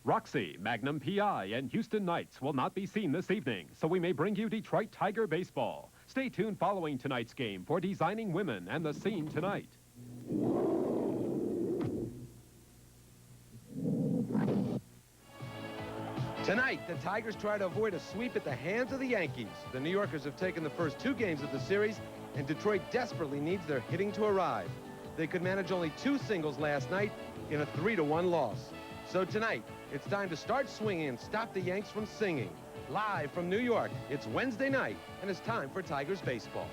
Roxy, Magnum PI, and Houston Knights will not be seen this evening, so we may bring you Detroit Tiger baseball. Stay tuned following tonight's game for Designing Women and the Scene Tonight. Tonight, the Tigers try to avoid a sweep at the hands of the Yankees. The New Yorkers have taken the first 2 games of the series, and Detroit desperately needs their hitting to arrive. They could manage only 2 singles last night in a 3-1 loss. So tonight, it's time to start swinging and stop the Yanks from singing. Live from New York, it's Wednesday night, and it's time for Tigers baseball.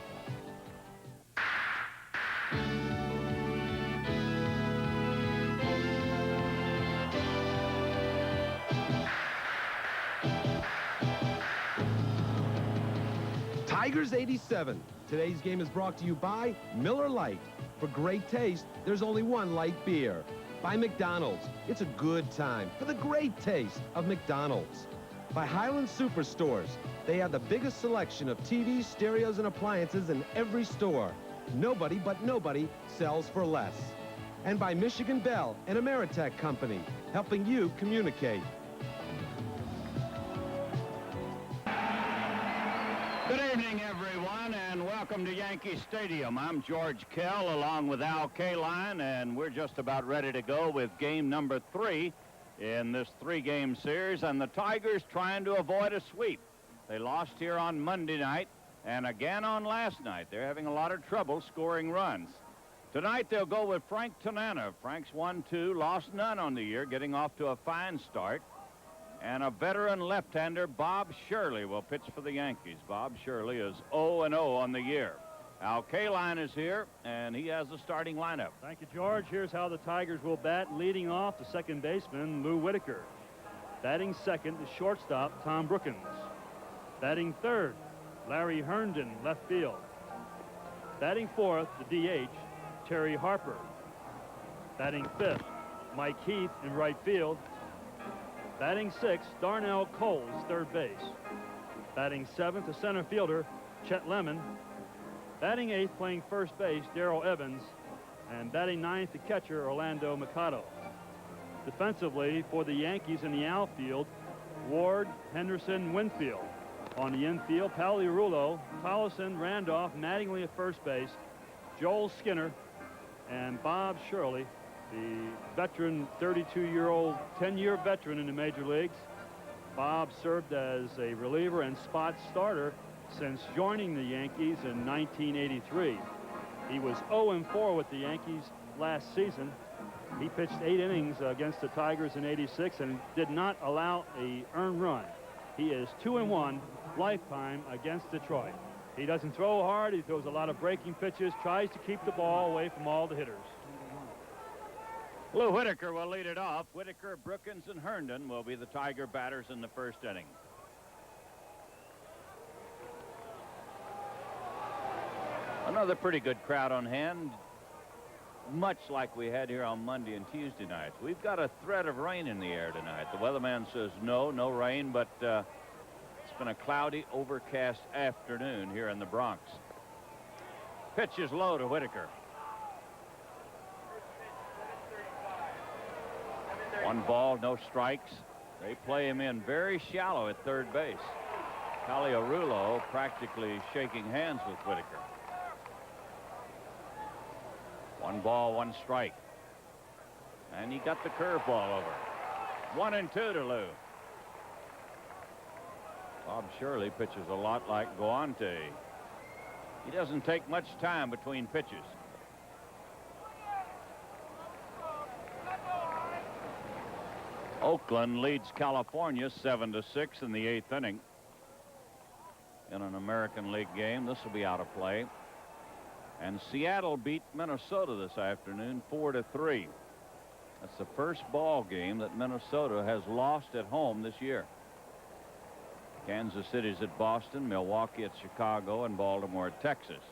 Tigers 87. Today's game is brought to you by Miller Lite. For great taste, there's only one light beer. By McDonald's. It's a good time for the great taste of McDonald's. By Highland Superstores. They have the biggest selection of TVs, stereos, and appliances in every store. Nobody but nobody sells for less. And by Michigan Bell and Ameritech Company, helping you communicate. Good evening, everyone, and welcome to Yankee Stadium. I'm George Kell along with Al Kaline, and we're just about ready to go with game number 3 in this 3-game series, and the Tigers trying to avoid a sweep. They lost here on Monday night and again on last night. They're having a lot of trouble scoring runs. Tonight they'll go with Frank Tanana. Frank's 1-2, lost none on the year, getting off to a fine start. And a veteran left-hander, Bob Shirley, will pitch for the Yankees. Bob Shirley is 0-0 on the year. Al Kaline is here, and he has the starting lineup. Thank you, George. Here's how the Tigers will bat. Leading off, the second baseman, Lou Whitaker. Batting second, the shortstop, Tom Brookins. Batting third, Larry Herndon, left field. Batting fourth, the DH, Terry Harper. Batting fifth, Mike Heath in right field. Batting sixth, Darnell Coles, third base. Batting seventh, the center fielder, Chet Lemon. Batting eighth, playing first base, Darrell Evans. And batting ninth, the catcher, Orlando Mikado. Defensively, for the Yankees in the outfield, Ward, Henderson, Winfield. On the infield, Pagliarulo, Tollison, Randolph, Mattingly at first base, Joel Skinner, and Bob Shirley, the veteran, 32-year-old, 10-year veteran in the major leagues. Bob served as a reliever and spot starter since joining the Yankees in 1983. He was 0-4 with the Yankees last season. He pitched 8 innings against the Tigers in '86 and did not allow an earned run. He is 2-1 lifetime against Detroit. He doesn't throw hard. He throws a lot of breaking pitches, tries to keep the ball away from all the hitters. Lou Whitaker will lead it off. Whitaker, Brookins, and Herndon will be the Tiger batters in the first inning. Another pretty good crowd on hand, much like we had here on Monday and Tuesday nights. We've got a threat of rain in the air tonight. The weatherman says no rain, but it's been a cloudy, overcast afternoon here in the Bronx. Pitch is low to Whitaker. 1 ball, no strikes. They play him in very shallow at third base. Pagliarulo practically shaking hands with Whitaker. 1 ball, 1 strike. And he got the curveball over. 1-2 to Lou. Bob Shirley pitches a lot like Guante. He doesn't take much time between pitches. Oakland leads California 7-6 in the 8th inning. In an American League game, this will be out of play. And Seattle beat Minnesota this afternoon 4-3. That's the first ball game that Minnesota has lost at home this year. Kansas City's at Boston, Milwaukee at Chicago, and Baltimore at Texas.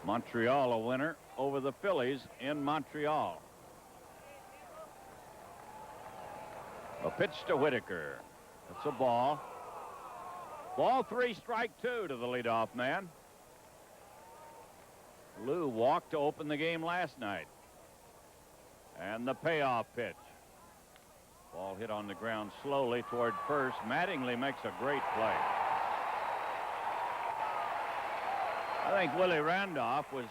Montreal a winner over the Phillies in Montreal. A pitch to Whitaker. It's a ball. Ball 3, strike 2 to the leadoff man. Lou walked to open the game last night. And the payoff pitch. hit on the ground slowly toward first. Mattingly makes a great play. I think Willie Randolph was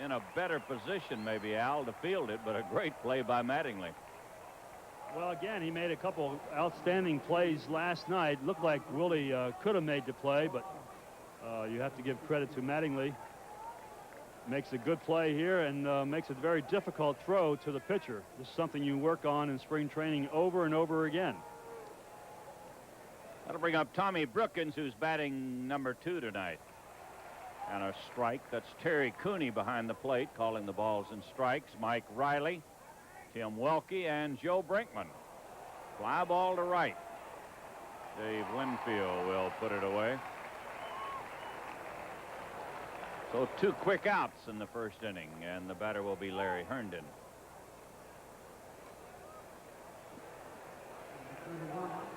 in a better position, maybe, Al, to field it, but a great play by Mattingly. Well, again, he made a couple outstanding plays last night. Looked like Willie could have made the play, but you have to give credit to Mattingly. Makes a good play here and makes a very difficult throw to the pitcher. This is something you work on in spring training over and over again. That'll bring up Tommy Brookins, who's batting number 2 tonight. And a strike. That's Terry Cooney behind the plate calling the balls and strikes. Mike Riley, Tim Welke, and Joe Brinkman. Fly ball to right. Dave Winfield will put it away. So 2 quick outs in the first inning, and the batter will be Larry Herndon.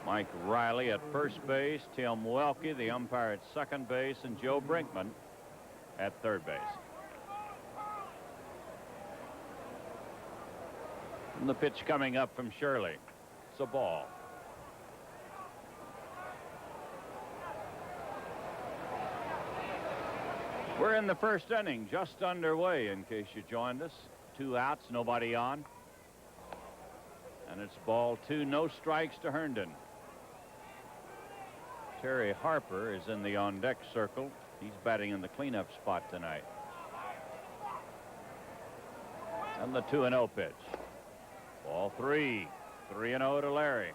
Mike Riley at first base, Tim Welke, the umpire, at second base, and Joe Brinkman at third base. And the pitch coming up from Shirley. It's a ball. We're in the first inning, just underway, in case you joined us. 2 outs, nobody on. And it's ball 2, no strikes to Herndon. Terry Harper is in the on-deck circle. He's batting in the cleanup spot tonight. And the 2-0 pitch. Ball 3. 3-0 to Larry.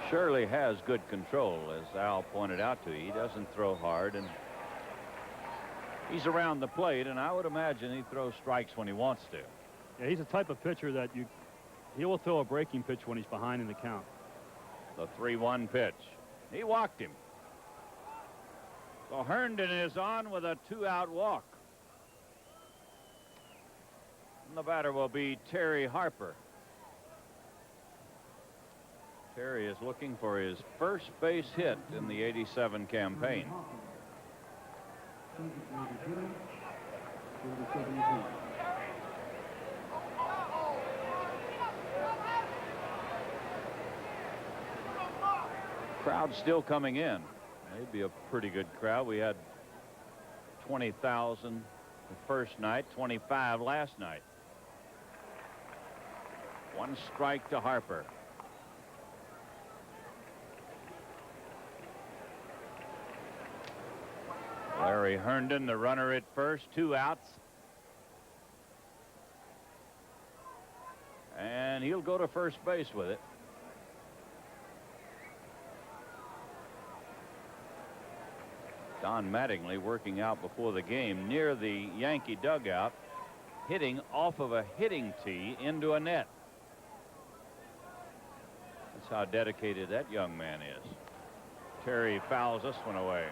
Shirley has good control, as Al pointed out to you. He doesn't throw hard, and he's around the plate, and I would imagine he throws strikes when he wants to. Yeah, he's the type of pitcher that he will throw a breaking pitch when he's behind in the count. The 3-1 pitch. He walked him. So Herndon is on with a 2-out walk. And the batter will be Terry Harper. Terry is looking for his first base hit in the '87 campaign. Crowd still coming in. Maybe a pretty good crowd. We had 20,000 the first night, 25 last night. 1 strike to Harper. Larry Herndon, the runner at first, 2 outs. And he'll go to first base with it. Don Mattingly working out before the game near the Yankee dugout, hitting off of a hitting tee into a net. That's how dedicated that young man is. Terry fouls this one away.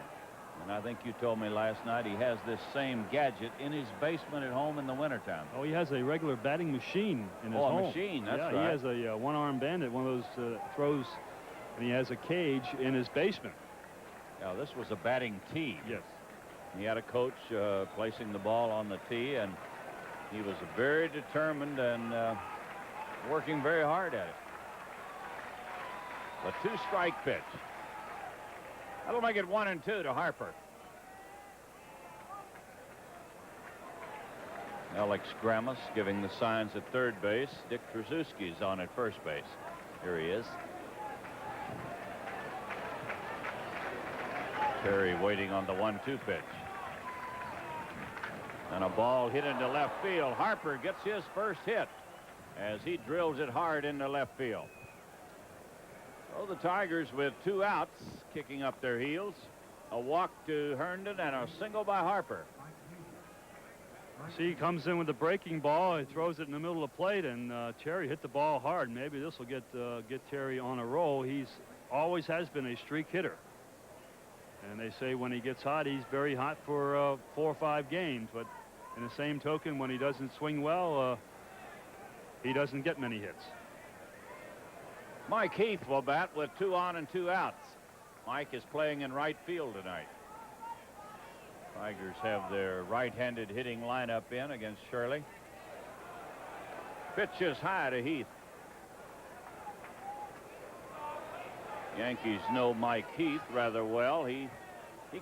And I think you told me last night he has this same gadget in his basement at home in the wintertime. Oh, he has a regular batting machine in his home. Oh, a machine, that's right. Yeah, he has a one-arm bandit, one of those throws, and he has a cage in his basement. Now, this was a batting tee. Yes. He had a coach placing the ball on the tee, and he was very determined and working very hard at it. The 2-strike pitch. That'll make it 1-2 to Harper. Alex Grammas giving the signs at third base. Dick Trzaskowski's on at first base. Here he is. Terry waiting on the 1-2 pitch. And a ball hit into left field. Harper gets his first hit as he drills it hard into left field. So the Tigers with 2 outs, kicking up their heels. A walk to Herndon and a single by Harper. See, he comes in with the breaking ball. He throws it in the middle of the plate, and Terry hit the ball hard. Maybe this will get Terry on a roll. He's always has been a streak hitter. And they say when he gets hot, he's very hot for 4 or 5 games. But in the same token, when he doesn't swing well, he doesn't get many hits. Mike Heath will bat with 2 on and 2 outs. Mike is playing in right field tonight. Tigers have their right-handed hitting lineup in against Shirley. Pitch is high to Heath. Yankees know Mike Heath rather well. He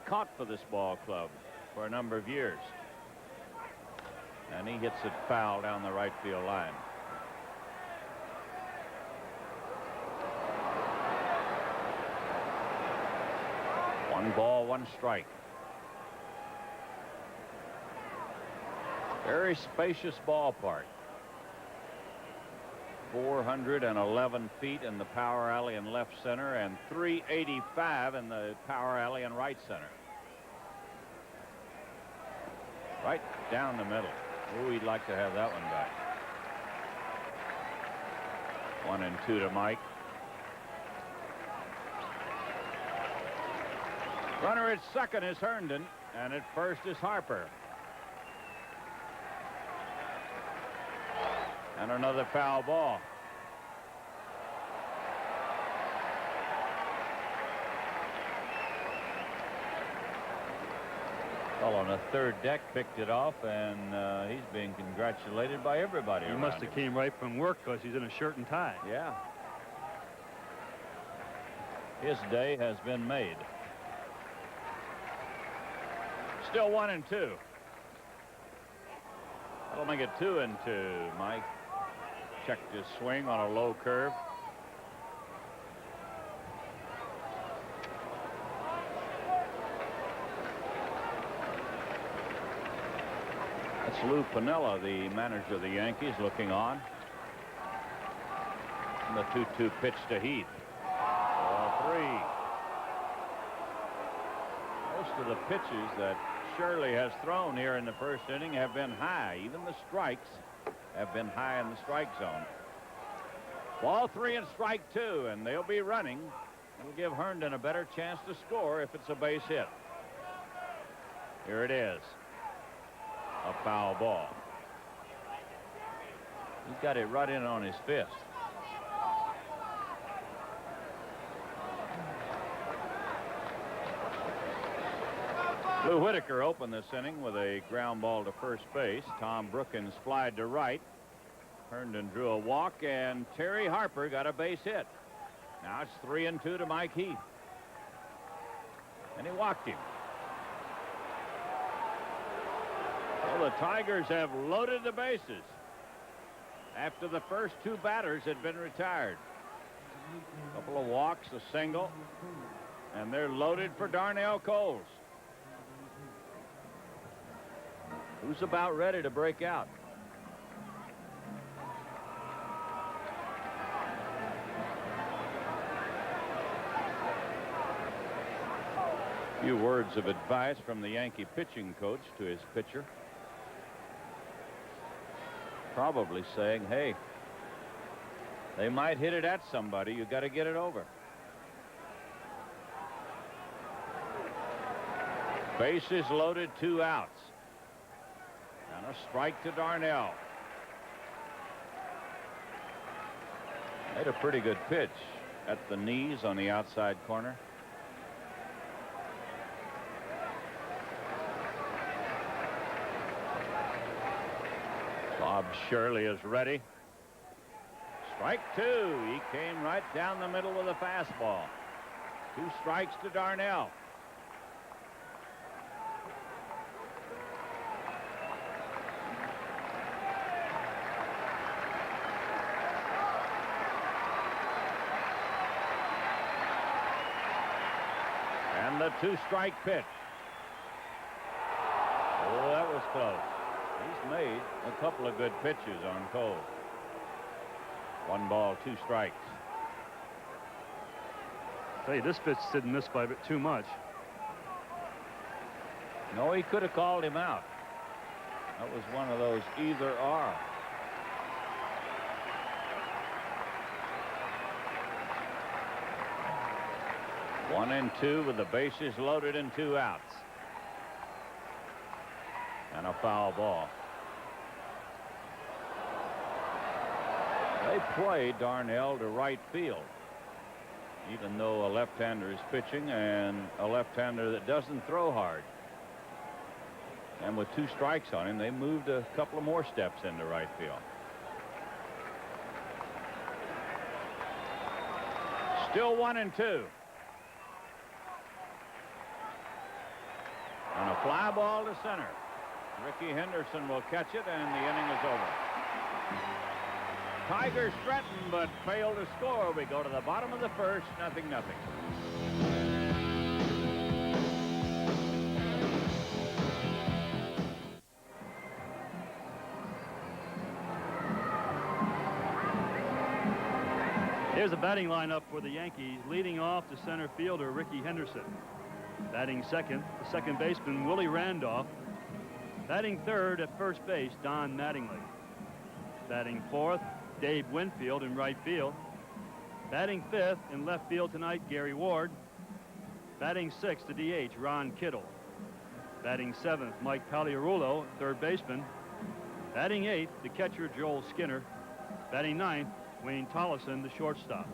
caught for this ball club for a number of years. And he hits it foul down the right field line. One ball, one strike. Very spacious ballpark. 411 feet in the power alley in left center and 385 in the power alley in right center. Right down the middle. Oh, he'd like to have that one back. 1-2 to Mike. Runner at second is Herndon, and at first is Harper. And another foul ball. Fellow on the third deck picked it off, and he's being congratulated by everybody. He must have came right from work because he's in a shirt and tie. Yeah. His day has been made. Still 1-2. That'll make it 2-2. Mike checked his swing on a low curve. That's Lou Piniella, the manager of the Yankees, looking on. And the 2-2 pitch to Heath. Ball 3. Most of the pitches that Shirley has thrown here in the first inning have been high. Even the strikes have been high in the strike zone. Ball 3 and strike 2, and they'll be running. It'll give Herndon a better chance to score if it's a base hit. Here it is. A foul ball. He's got it right in on his fist. Lou Whitaker opened this inning with a ground ball to first base. Tom Brookins flied to right. Herndon drew a walk, and Terry Harper got a base hit. Now it's 3-2 to Mike Heath. And he walked him. Well, the Tigers have loaded the bases after the first two batters had been retired. A couple of walks, a single, and they're loaded for Darnell Coles, who's about ready to break out. A few words of advice from the Yankee pitching coach to his pitcher. Probably saying, hey, they might hit it at somebody. You got to get it over. Bases loaded, 2 outs. And a strike to Darnell. Made a pretty good pitch at the knees on the outside corner. Bob Shirley is ready. Strike 2. He came right down the middle with a fastball. 2 strikes to Darnell. And the 2-strike pitch. Oh, that was close. He's made a couple of good pitches on Cole. 1 ball, 2 strikes. Hey, this pitch didn't miss by a bit too much. No, he could have called him out. That was one of those either or. One and 2 with the bases loaded and 2 outs. And a foul ball. They play Darnell to right field, even though a left-hander is pitching and a left-hander that doesn't throw hard. And with 2 strikes on him, they moved a couple of more steps into right field. Still 1-2. On a fly ball to center. Rickey Henderson will catch it, and the inning is over. Tigers threaten but fail to score. We go to the bottom of the first, 0-0. Here's a batting lineup for the Yankees. Leading off to center fielder Rickey Henderson. Batting second, the second baseman Willie Randolph. Batting third at first base, Don Mattingly. Batting fourth, Dave Winfield in right field. Batting fifth in left field tonight, Gary Ward. Batting sixth, the DH, Ron Kittle. Batting seventh, Mike Pagliarulo, third baseman. Batting eighth, the catcher, Joel Skinner. Batting ninth, Wayne Tollison, the shortstop.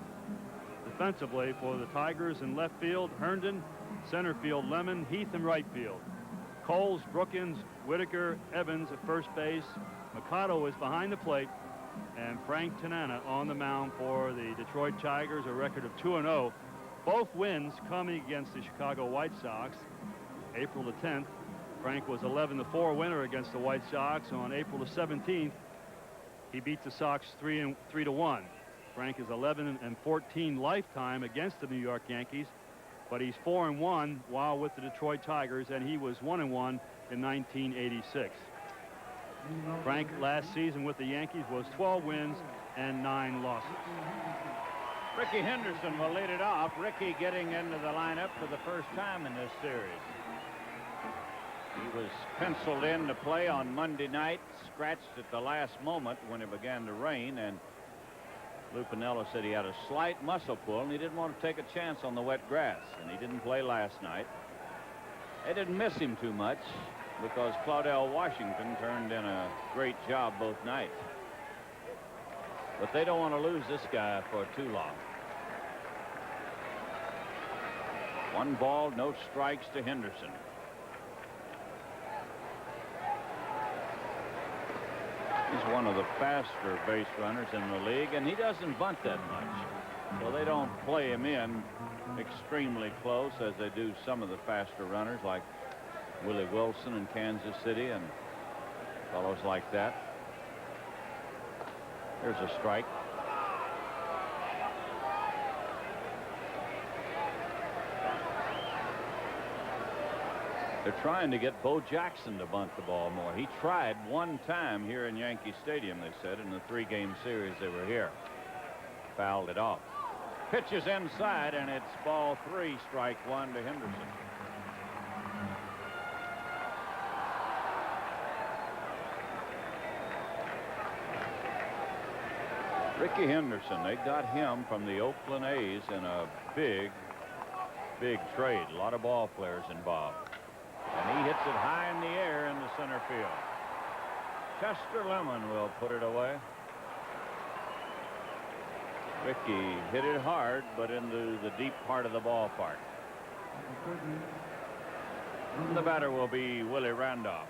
Defensively for the Tigers in left field, Herndon. Center field, Lemon. Heath in right field. Coles, Brookins, Whitaker, Evans at first base. Mikado is behind the plate. And Frank Tanana on the mound for the Detroit Tigers, a record of 2-0. Both wins coming against the Chicago White Sox. April the 10th, Frank was 11-4 winner against the White Sox. On April the 17th, he beat the Sox 3-1. Frank is 11-14 lifetime against the New York Yankees, but he's 4-1 while with the Detroit Tigers, and he was 1-1 in 1986. Frank last season with the Yankees was 12 wins and 9 losses. Rickey Henderson will lead it off. Rickey getting into the lineup for the first time in this series. He was penciled in to play on Monday night, scratched at the last moment when it began to rain, and Lou Piniella said he had a slight muscle pull and he didn't want to take a chance on the wet grass, and he didn't play last night. They didn't miss him too much because Claudell Washington turned in a great job both nights. But they don't want to lose this guy for too long. 1 ball, no strikes to Henderson. He's one of the faster base runners in the league, and he doesn't bunt that much. So they don't play him in extremely close as they do some of the faster runners like Willie Wilson in Kansas City and fellows like that. Here's a strike. They're trying to get Bo Jackson to bunt the ball more. He tried 1 time here in Yankee Stadium, they said, in the 3-game series they were here. Fouled it off. Pitches inside, and it's ball 3, strike 1 to Henderson. Rickey Henderson, they got him from the Oakland A's in a big trade. A lot of ball players involved. And he hits it high in the air into center field. Chester Lemon will put it away. Rickey hit it hard, but into the deep part of the ballpark. The batter will be Willie Randolph.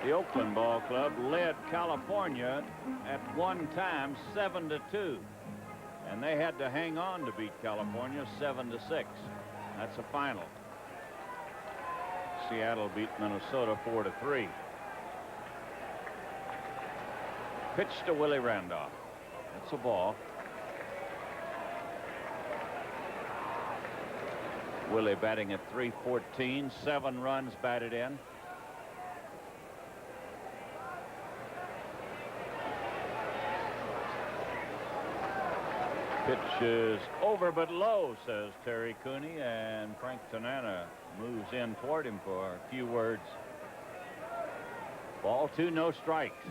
The Oakland Ball Club led California at one time 7-2. And they had to hang on to beat California 7-6. That's a final. Seattle beat Minnesota 4-3. Pitch to Willie Randolph. That's a ball. Willie batting at .314, 7 runs batted in. Pitch is over but low, says Terry Cooney, and Frank Tanana moves in toward him for a few words. Ball 2, no strikes.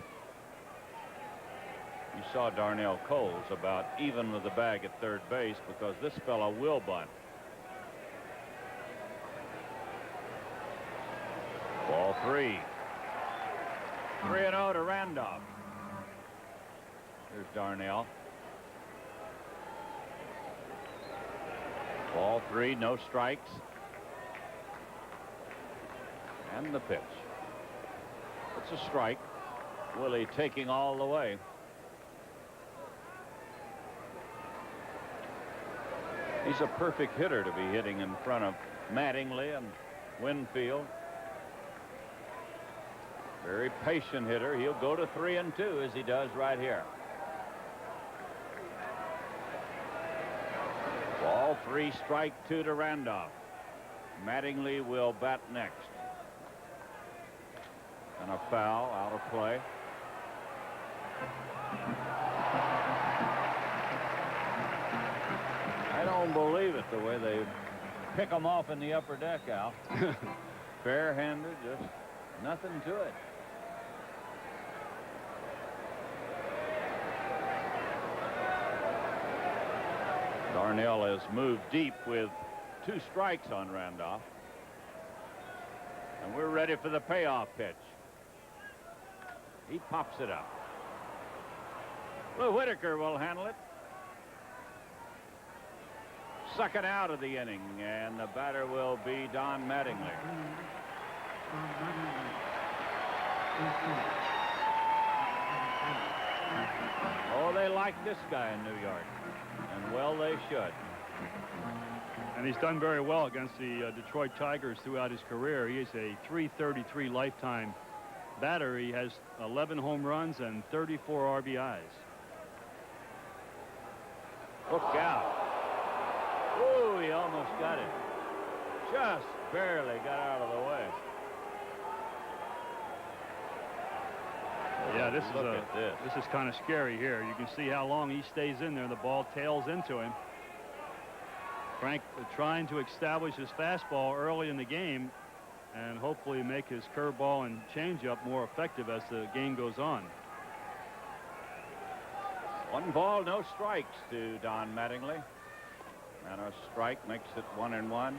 You saw Darnell Coles about even with the bag at third base because this fella will bunt. Ball 3. 3-0 to Randolph. Here's Darnell. Ball 3, no strikes. And the pitch. It's a strike. Willie taking all the way. He's a perfect hitter to be hitting in front of Mattingly and Winfield. Very patient hitter. He'll go to 3-2 as he does right here. Ball 3, strike 2 to Randolph. Mattingly will bat next. And a foul out of play. I don't believe it, the way they pick them off in the upper deck, Al. Fair-handed, just nothing to it. Darnell has moved deep with 2 strikes on Randolph. And we're ready for the payoff pitch. He pops it up. Lou Whitaker will handle it. Second out of the inning, and the batter will be Don Mattingly. Oh, they like this guy in New York, and well, they should. And he's done very well against the Detroit Tigers throughout his career. He is a .333 lifetime batter. He has 11 home runs and 34 RBIs. Look out. Oh, he almost got it. Just barely got out of the way. Yeah, this is kind of scary here. You can see how long he stays in there. The ball tails into him. Frank trying to establish his fastball early in the game and hopefully make his curveball and changeup more effective as the game goes on. 1 ball, no strikes to Don Mattingly. And a strike makes it 1-1.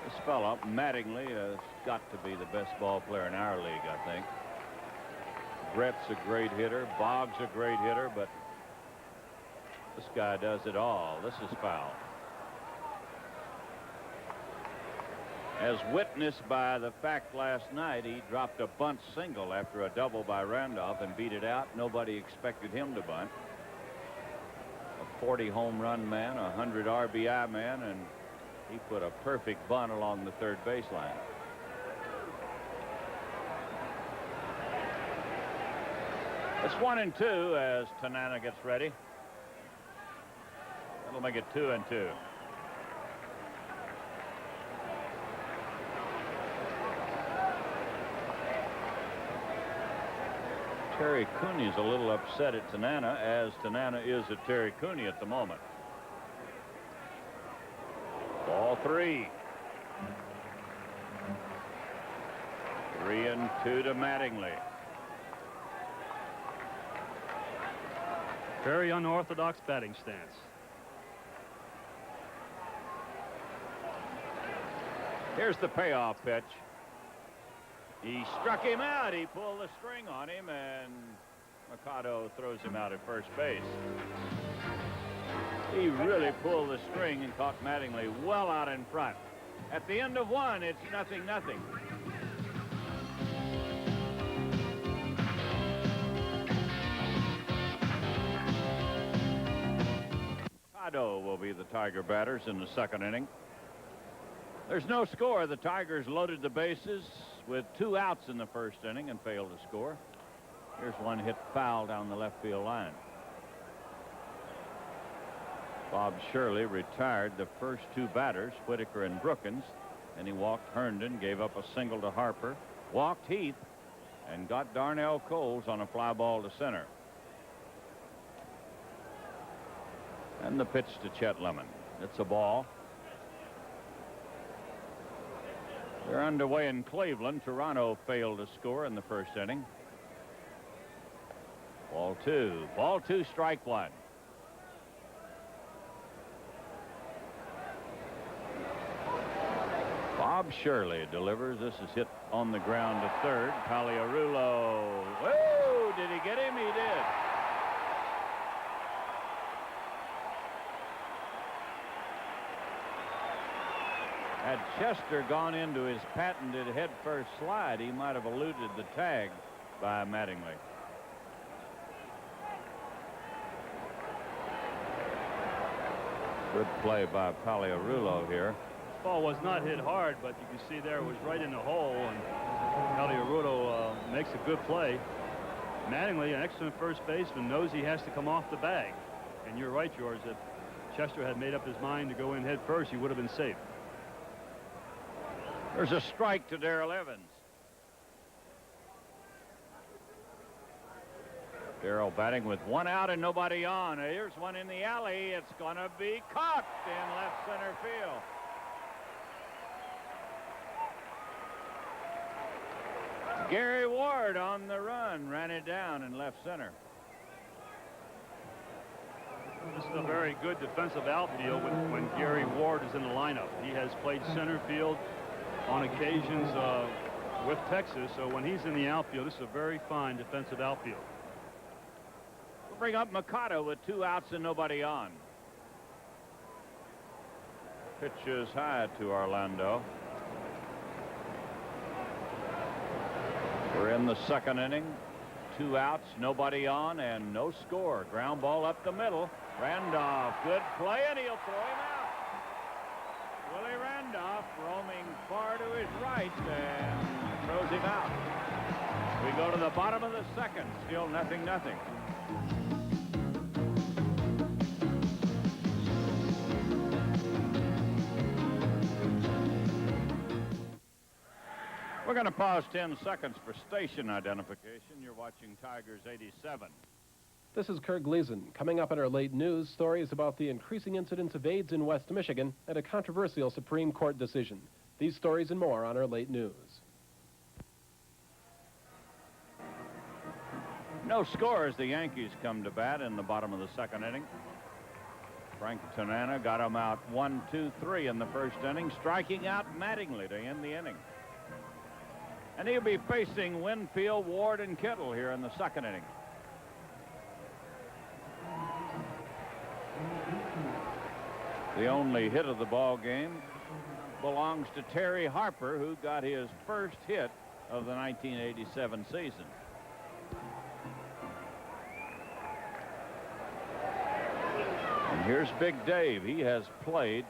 This fella, Mattingly, has got to be the best ball player in our league, I think. Brett's a great hitter. Boggs a great hitter, but this guy does it all. This is foul. As witnessed by the fact last night, he dropped a bunt single after a double by Randolph and beat it out. Nobody expected him to bunt. A 40 home run man, a 100 RBI man, and he put a perfect bunt along the third baseline. It's 1-2 as Tanana gets ready. That'll make it 2-2. Terry Cooney is a little upset at Tanana, as Tanana is at Terry Cooney at the moment. Ball 3. 3-2 to Mattingly. Very unorthodox batting stance. Here's the payoff pitch. He struck him out. He pulled the string on him, and Mercado throws him out at first base. He really pulled the string and caught Mattingly well out in front. At the end of 1, it's 0-0. Mercado will be the Tiger batters in the second inning. There's no score. The Tigers loaded the bases with 2 outs in the first inning and failed to score. Here's one hit foul down the left field line. Bob Shirley retired the first 2 batters, Whitaker and Brookins, and he walked Herndon, gave up a single to Harper, walked Heath, and got Darnell Coles on a fly ball to center. And the pitch to Chet Lemon. It's a ball. They're underway in Cleveland. Toronto failed to score in the first inning. Ball 2. Ball 2, strike 1. Bob Shirley delivers. This is hit on the ground to third. Paliarulo. Whoa! Did he get him? He did. Had Chester gone into his patented head-first slide, he might have eluded the tag by Mattingly. Good play by Paliarulo here. This ball was not hit hard, but you can see there it was right in the hole, and Paliarulo makes a good play. Mattingly, an excellent first baseman, knows he has to come off the bag. And you're right, George, that Chester had made up his mind to go in head first, he would have been safe. There's a strike to Darrell Evans. Darrell batting with one out and nobody on. Here's one in the alley. It's going to be caught in left center field. Gary Ward on the run, ran it down in left center. This is a very good defensive outfield when Gary Ward is in the lineup. He has played center field on occasions with Texas, so when he's in the outfield, this is a very fine defensive outfield. We'll bring up Mikado with 2 outs and nobody on. Pitch is high to Orlando. We're in the second inning. 2 outs, nobody on, and no score. Ground ball up the middle. Randolph, good play, and he'll throw him out. Willie Randolph roaming far to his right and throws him out. We go to the bottom of the second, still 0-0. We're going to pause 10 seconds for station identification. You're watching Tigers 87. This is Kurt Gleason. Coming up in our late news, stories about the increasing incidence of AIDS in West Michigan and a controversial Supreme Court decision. These stories and more on our late news. No score as the Yankees come to bat in the bottom of the second inning. Frank Tanana got him out 1-2-3 in the first inning, striking out Mattingly to end the inning. And he'll be facing Winfield, Ward, and Kittle here in the second inning. The only hit of the ball game belongs to Terry Harper, who got his first hit of the 1987 season. And here's Big Dave. He has played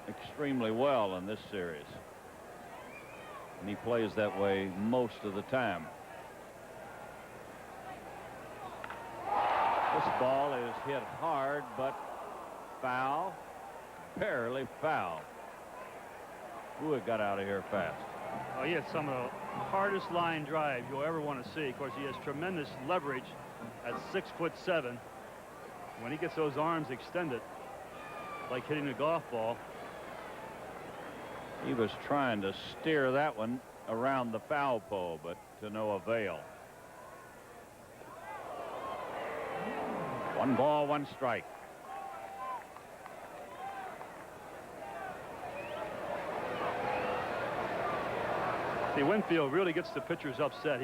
extremely well in this series. And he plays that way most of the time. This ball is hit hard, but foul, barely foul. Wood got out of here fast. Oh, he had some of the hardest line drive you'll ever want to see. Of course, he has tremendous leverage at 6'7". When he gets those arms extended, like hitting a golf ball. He was trying to steer that one around the foul pole, but to no avail. 1 ball, 1 strike. See, Winfield really gets the pitchers upset.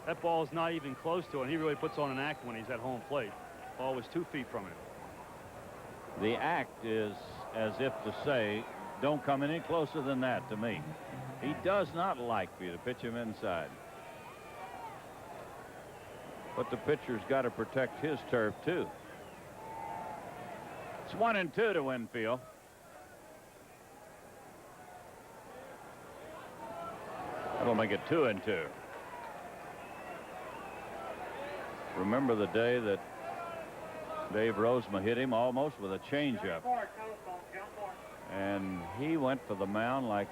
That ball is not even close to it. And he really puts on an act when he's at home plate. Ball was 2 feet from him. The act is as if to say, don't come any closer than that to me. He does not like for you to pitch him inside. But the pitcher's got to protect his turf, too. It's 1-2 to Winfield. That'll make it 2-2. Remember the day that Dave Rozema hit him almost with a changeup. And he went for the mound like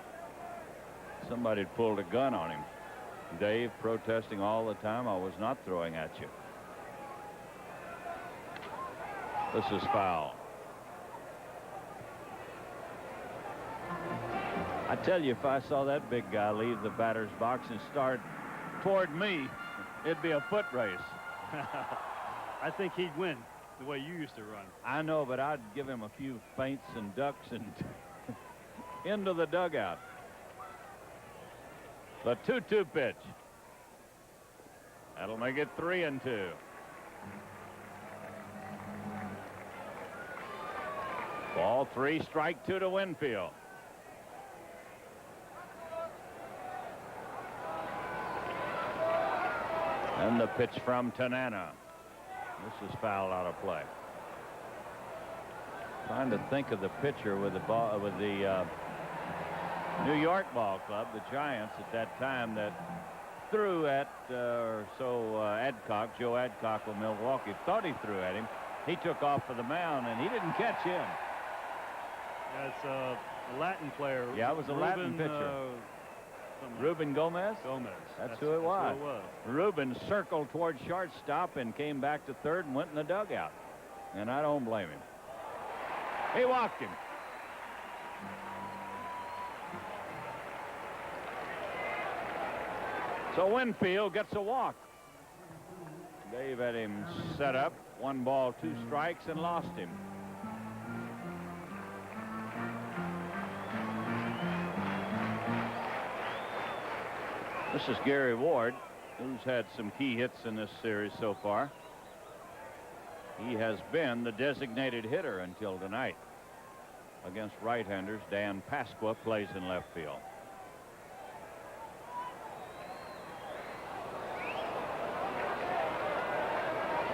somebody had pulled a gun on him. Dave protesting all the time, I was not throwing at you. This is foul. I tell you, if I saw that big guy leave the batter's box and start toward me, it'd be a foot race. I think he'd win the way you used to run. I know, but I'd give him a few feints and ducks and into the dugout. The 2-2 pitch. That'll make it 3-2. Ball 3, strike 2 to Winfield. And the pitch from Tanana. This is fouled out of play. Trying to think of the pitcher with the ball with the New York Ball Club, the Giants at that time, that threw at Adcock, Joe Adcock of Milwaukee. Thought he threw at him. He took off for the mound and he didn't catch him. That's a Latin player. Yeah, it was a Latin pitcher. Ruben Gomez? Gomez. That's who it was. Ruben circled towards shortstop and came back to third and went in the dugout. And I don't blame him. He walked him. So Winfield gets a walk. Dave had him set up. 1 ball, 2 strikes, and lost him. This is Gary Ward, who's had some key hits in this series so far. He has been the designated hitter until tonight. Against right-handers, Dan Pasqua plays in left field.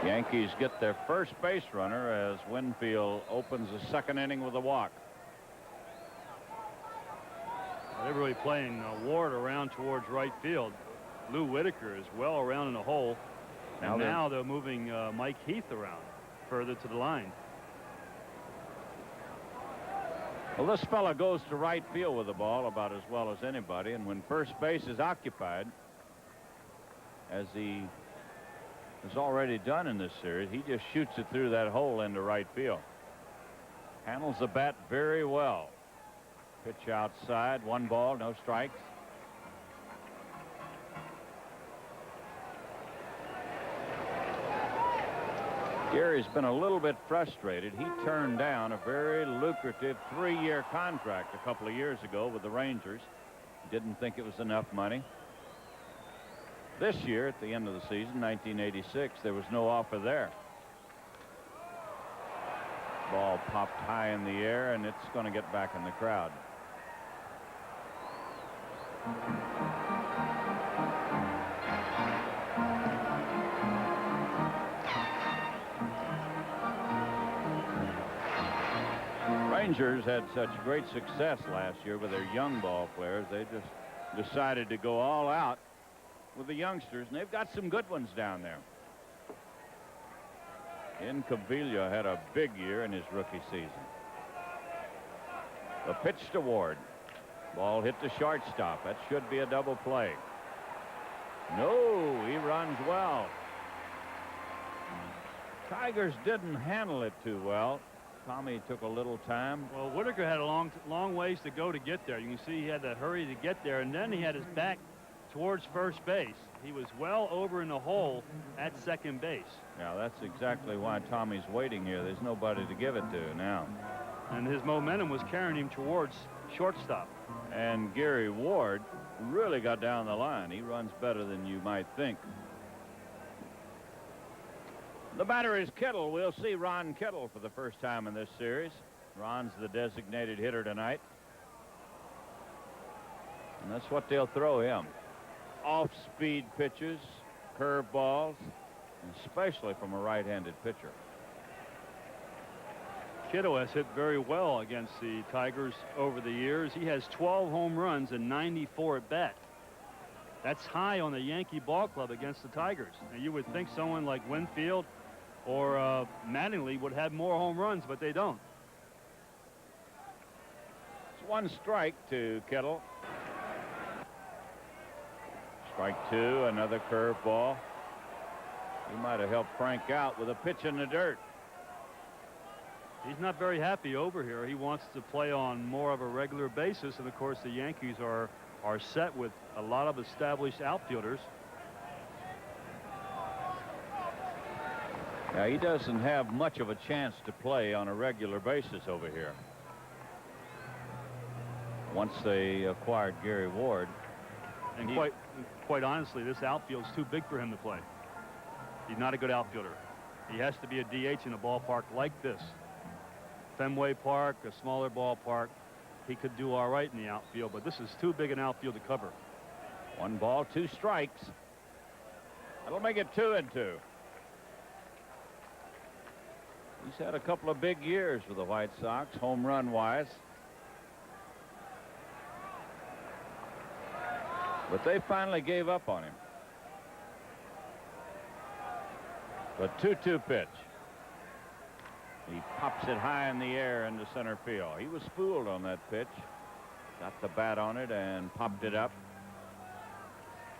Yankees get their first base runner as Winfield opens the second inning with a walk. They're really playing Ward around towards right field. Lou Whitaker is well around in the hole. And now they're moving Mike Heath around further to the line. Well, this fella goes to right field with the ball about as well as anybody, and when first base is occupied, as he has already done in this series, he just shoots it through that hole into right field. Handles the bat very well. Pitch outside, 1 ball, no strikes. Gary's been a little bit frustrated. He turned down a very lucrative 3-year contract a couple of years ago with the Rangers. Didn't think it was enough money. This year, at the end of the season, 1986, there was no offer there. Ball popped high in the air, and it's going to get back in the crowd. Rangers had such great success last year with their young ball players. They just decided to go all out with the youngsters, and they've got some good ones down there. Incaviglia had a big year in his rookie season. The pitch to Ward. Ball hit the shortstop. That should be a double play. No, he runs well. Tigers didn't handle it too well. Tommy took a little time. Well, Whitaker had a long ways to go to get there. You can see he had to hurry to get there, and then he had his back towards first base. He was well over in the hole at second base. Now, that's exactly why Tommy's waiting here. There's nobody to give it to now. And his momentum was carrying him towards shortstop. And Gary Ward really got down the line. He runs better than you might think. The batter is Kittle. We'll see Ron Kittle for the first time in this series. Ron's the designated hitter tonight. And that's what they'll throw him. Off-speed pitches, curve balls, especially from a right-handed pitcher. Kittle has hit very well against the Tigers over the years. He has 12 home runs and 94 at bat. That's high on the Yankee Ball Club against the Tigers. Now, you would think someone like Winfield or Mattingly would have more home runs, but they don't. It's 1 strike to Kittle. Strike 2, another curveball. He might have helped Frank out with a pitch in the dirt. He's not very happy over here. He wants to play on more of a regular basis, and of course the Yankees are set with a lot of established outfielders. Yeah, he doesn't have much of a chance to play on a regular basis over here. Once they acquired Gary Ward. And quite honestly, this outfield's too big for him to play. He's not a good outfielder. He has to be a DH in a ballpark like this. Fenway Park, a smaller ballpark, he could do all right in the outfield, but this is too big an outfield to cover. 1 ball, 2 strikes. That'll make it 2-2. He's had a couple of big years with the White Sox, home run wise. But they finally gave up on him. The 2-2 pitch. He pops it high in the air into center field. He was fooled on that pitch. Got the bat on it and popped it up.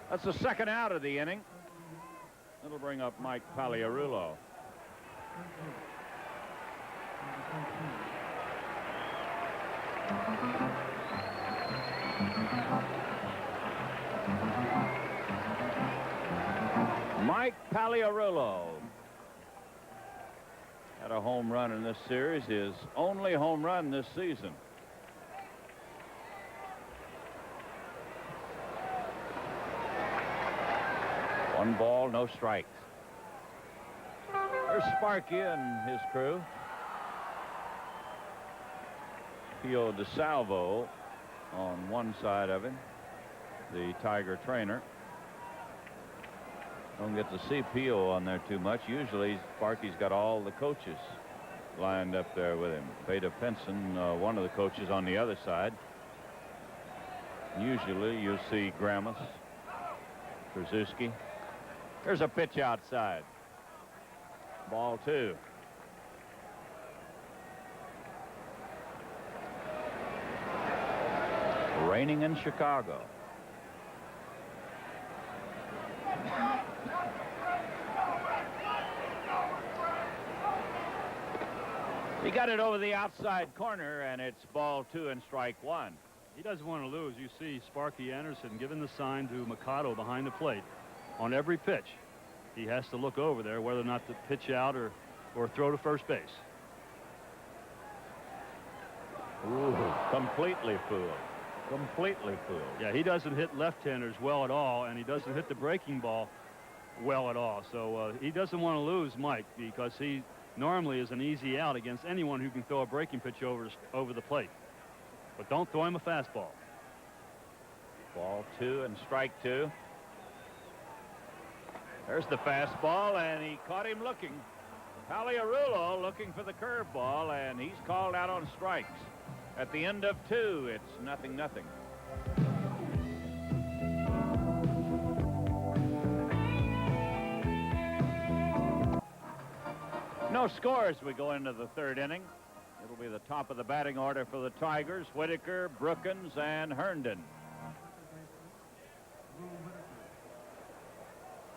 That's the second out of the inning. That'll bring up Mike Pagliarulo. Mike Pagliarulo had a home run in this series, his only home run this season. One ball, no strikes. There's Sparky and his crew. Pio DeSalvo on one side of him, the Tiger trainer. Don't get to see Pio on there too much. Usually Sparky's got all the coaches lined up there with him. Beta Pinson, one of the coaches, on the other side. Usually you'll see Gramus, Krasuski. There's a pitch outside. Ball 2. Raining in Chicago. He got it over the outside corner, and it's ball 2 and strike 1. He doesn't want to lose. You see Sparky Anderson giving the sign to Mikado behind the plate. On every pitch, he has to look over there whether or not to pitch out or throw to first base. Ooh, completely fooled. Completely fooled. Yeah, he doesn't hit left-handers well at all, and he doesn't hit the breaking ball well at all. So he doesn't want to lose Mike, because he normally is an easy out against anyone who can throw a breaking pitch over the plate. But don't throw him a fastball. Ball 2 and strike 2. There's the fastball, and he caught him looking. Pagliarulo looking for the curveball, and he's called out on strikes. At the end of 2, it's 0-0. No score as we go into the third inning. It'll be the top of the batting order for the Tigers: Whitaker, Brookins, and Herndon.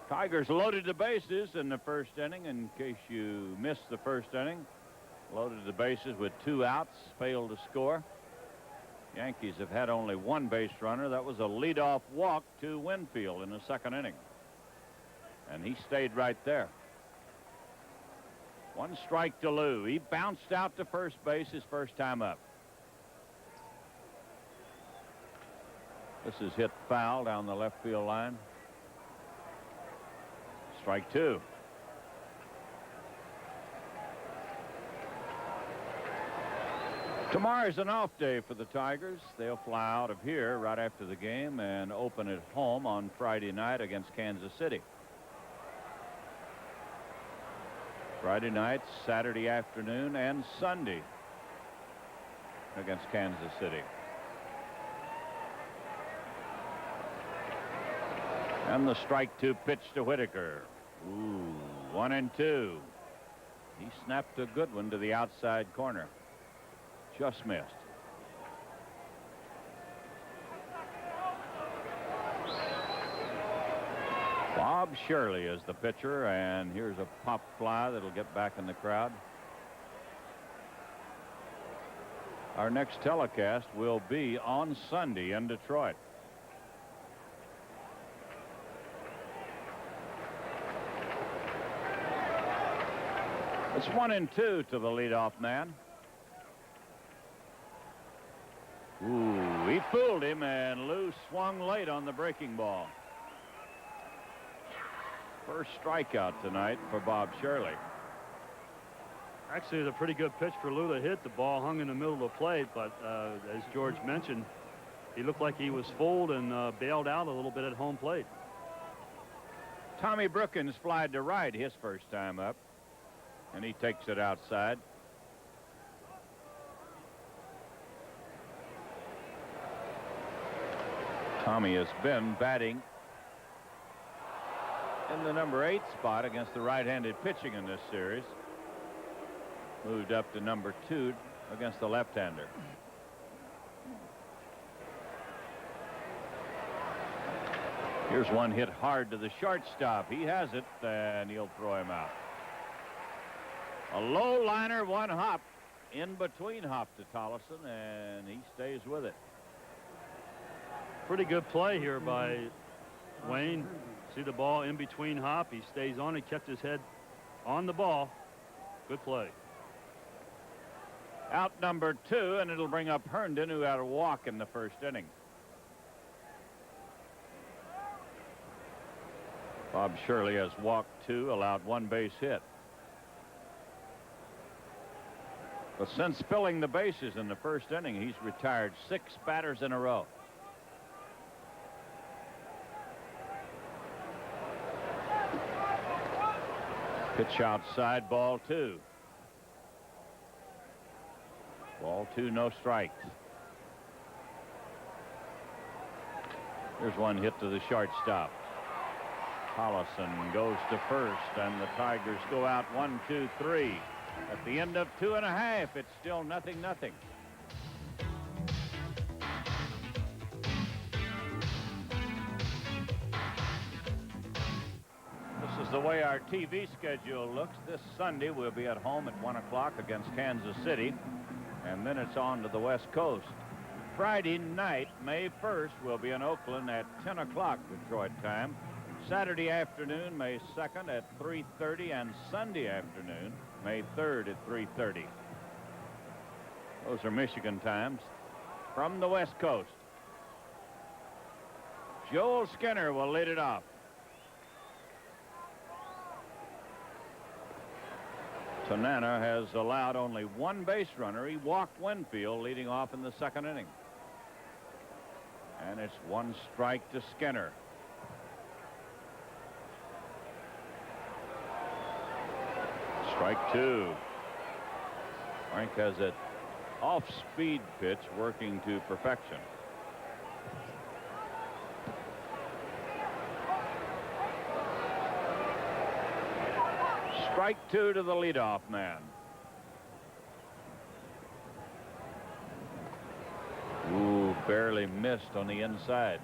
Tigers loaded the bases in the first inning. In case you missed the first inning, loaded the bases with 2 outs, failed to score. Yankees have had only 1 base runner. That was a leadoff walk to Winfield in the second inning, and he stayed right there. 1 strike to Lou. He bounced out to first base his first time up. This is hit foul down the left field line. Strike 2. Tomorrow's an off day for the Tigers. They'll fly out of here right after the game and open at home on Friday night against Kansas City. Friday night, Saturday afternoon, and Sunday against Kansas City. And the strike 2 pitch to Whitaker. Ooh, 1-2. He snapped a good one to the outside corner. Just missed. Bob Shirley is the pitcher, and here's a pop fly that'll get back in the crowd. Our next telecast will be on Sunday in Detroit. It's 1-2 to the leadoff man. Ooh, he fooled him, and Lou swung late on the breaking ball. First strikeout tonight for Bob Shirley. Actually, it's a pretty good pitch for Lou to hit. The ball hung in the middle of the plate, but as George mentioned, he looked like he was fooled and bailed out a little bit at home plate. Tommy Brookins flied to right his first time up, and he takes it outside. Tommy has been batting in the number 8 spot against the right-handed pitching in this series. Moved up to number 2 against the left-hander. Here's one hit hard to the shortstop. He has it, and he'll throw him out. A low liner, one hop in between hop to Tolleson, and he stays with it. Pretty good play here by Wayne. See the ball in between hop. He stays on. He kept his head on the ball. Good play. Out number 2, and it'll bring up Herndon, who had a walk in the first inning. Bob Shirley has walked 2, allowed 1 base hit. But since filling the bases in the first inning, he's retired 6 batters in a row. Pitch outside, ball 2. Ball 2, no strikes. Here's one hit to the shortstop. Tolleson goes to first, and the Tigers go out 1, 2, 3. At the end of 2.5, it's still 0-0. This is the way our TV schedule looks. This Sunday we'll be at home at 1 o'clock against Kansas City, and then it's on to the West Coast. Friday night, May 1st, we'll be in Oakland at 10 o'clock Detroit time. Saturday afternoon, May 2nd at 3:30, and Sunday afternoon, May 3rd at 3:30. Those are Michigan times from the West Coast. Joel Skinner will lead it off. Tanana has allowed only 1 base runner. He walked Winfield leading off in the second inning. And it's 1 strike to Skinner. Strike 2. Frank has an off-speed pitch working to perfection. Strike 2 to the leadoff man. Ooh, barely missed on the inside.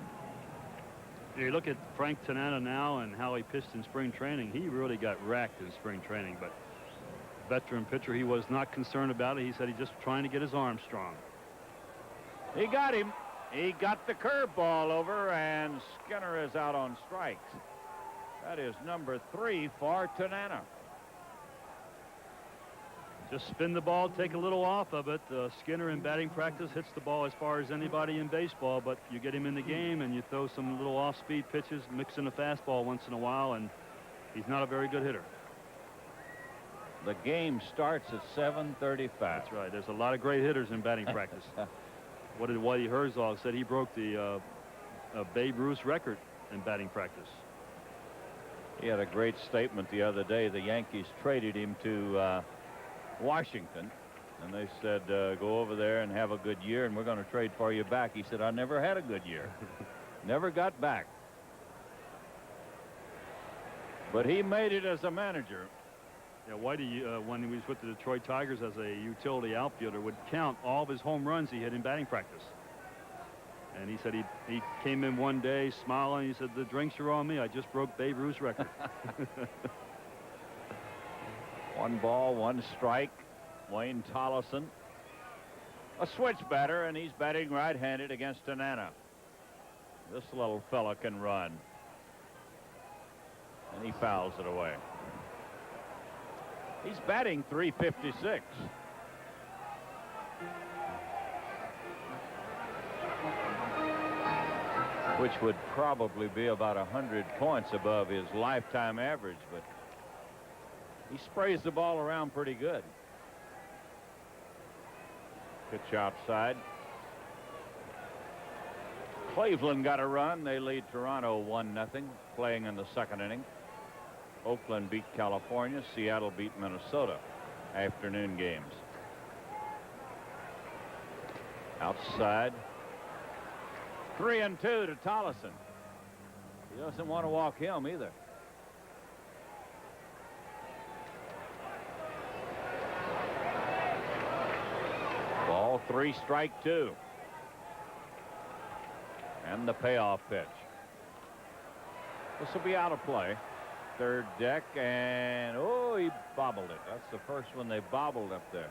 You look at Frank Tanana now and how he pitched in spring training. He really got wrecked in spring training, but veteran pitcher, he was not concerned about it. He said he's just trying to get his arm strong. He got him. He got the curveball over, and Skinner is out on strikes. That is number 3 for Tanana. Just spin the ball, take a little off of it. Skinner in batting practice hits the ball as far as anybody in baseball, but you get him in the game and you throw some little off-speed pitches, mix in a fastball once in a while, and he's not a very good hitter. The game starts at 7:35. That's right. There's a lot of great hitters in batting practice. What did Whitey Herzog said? He broke the Babe Ruth record in batting practice. He had a great statement the other day. The Yankees traded him to Washington, and they said, go over there and have a good year, and we're going to trade for you back. He said, I never had a good year. Never got back. But he made it as a manager. Yeah, Whitey, when he was with the Detroit Tigers as a utility outfielder, would count all of his home runs he hit in batting practice. And he said he came in one day smiling. He said, the drinks are on me. I just broke Babe Ruth's record. 1 ball, 1 strike. Wayne Tolleson, a switch batter, and he's batting right-handed against Tanana. This little fella can run. And he fouls it away. He's batting .356. Which would probably be about 100 points above his lifetime average, but he sprays the ball around pretty good. Pitch outside. Cleveland got a run. They lead Toronto 1-0, playing in the second inning. Oakland beat California. Seattle beat Minnesota. Afternoon games. Outside. 3-2 to Tollison. He doesn't want to walk him either. Ball 3, strike 2. And the payoff pitch. This will be out of play. Third deck, and oh, he bobbled it. That's the first one they bobbled up there.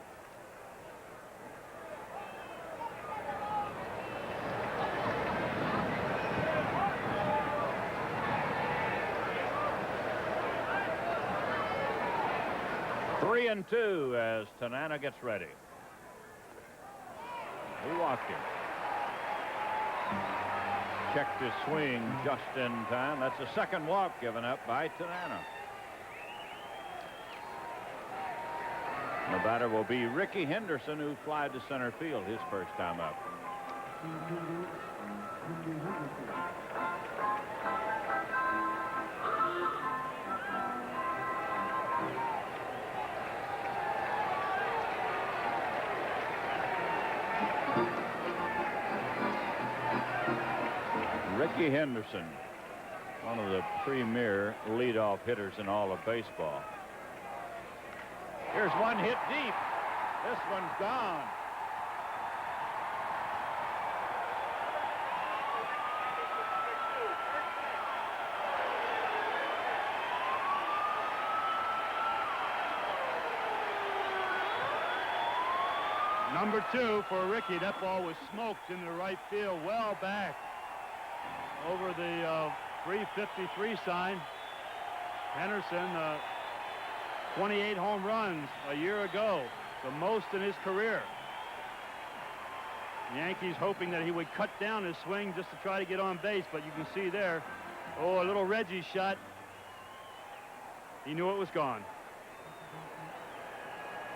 Three and 2 as Tanana gets ready. He walked him. Checked his swing just in time. That's the second walk given up by Tanana. The batter will be Ricky Henderson, who flied to center field his first time up. Ricky Henderson, one of the premier leadoff hitters in all of baseball. Here's one hit deep. This one's gone. Number 2 for Ricky. That ball was smoked into right field, well back over the 353 sign. Henderson, 28 home runs a year ago, the most in his career. The Yankees hoping that he would cut down his swing just to try to get on base, but you can see there, oh, a little Reggie shot. He knew it was gone.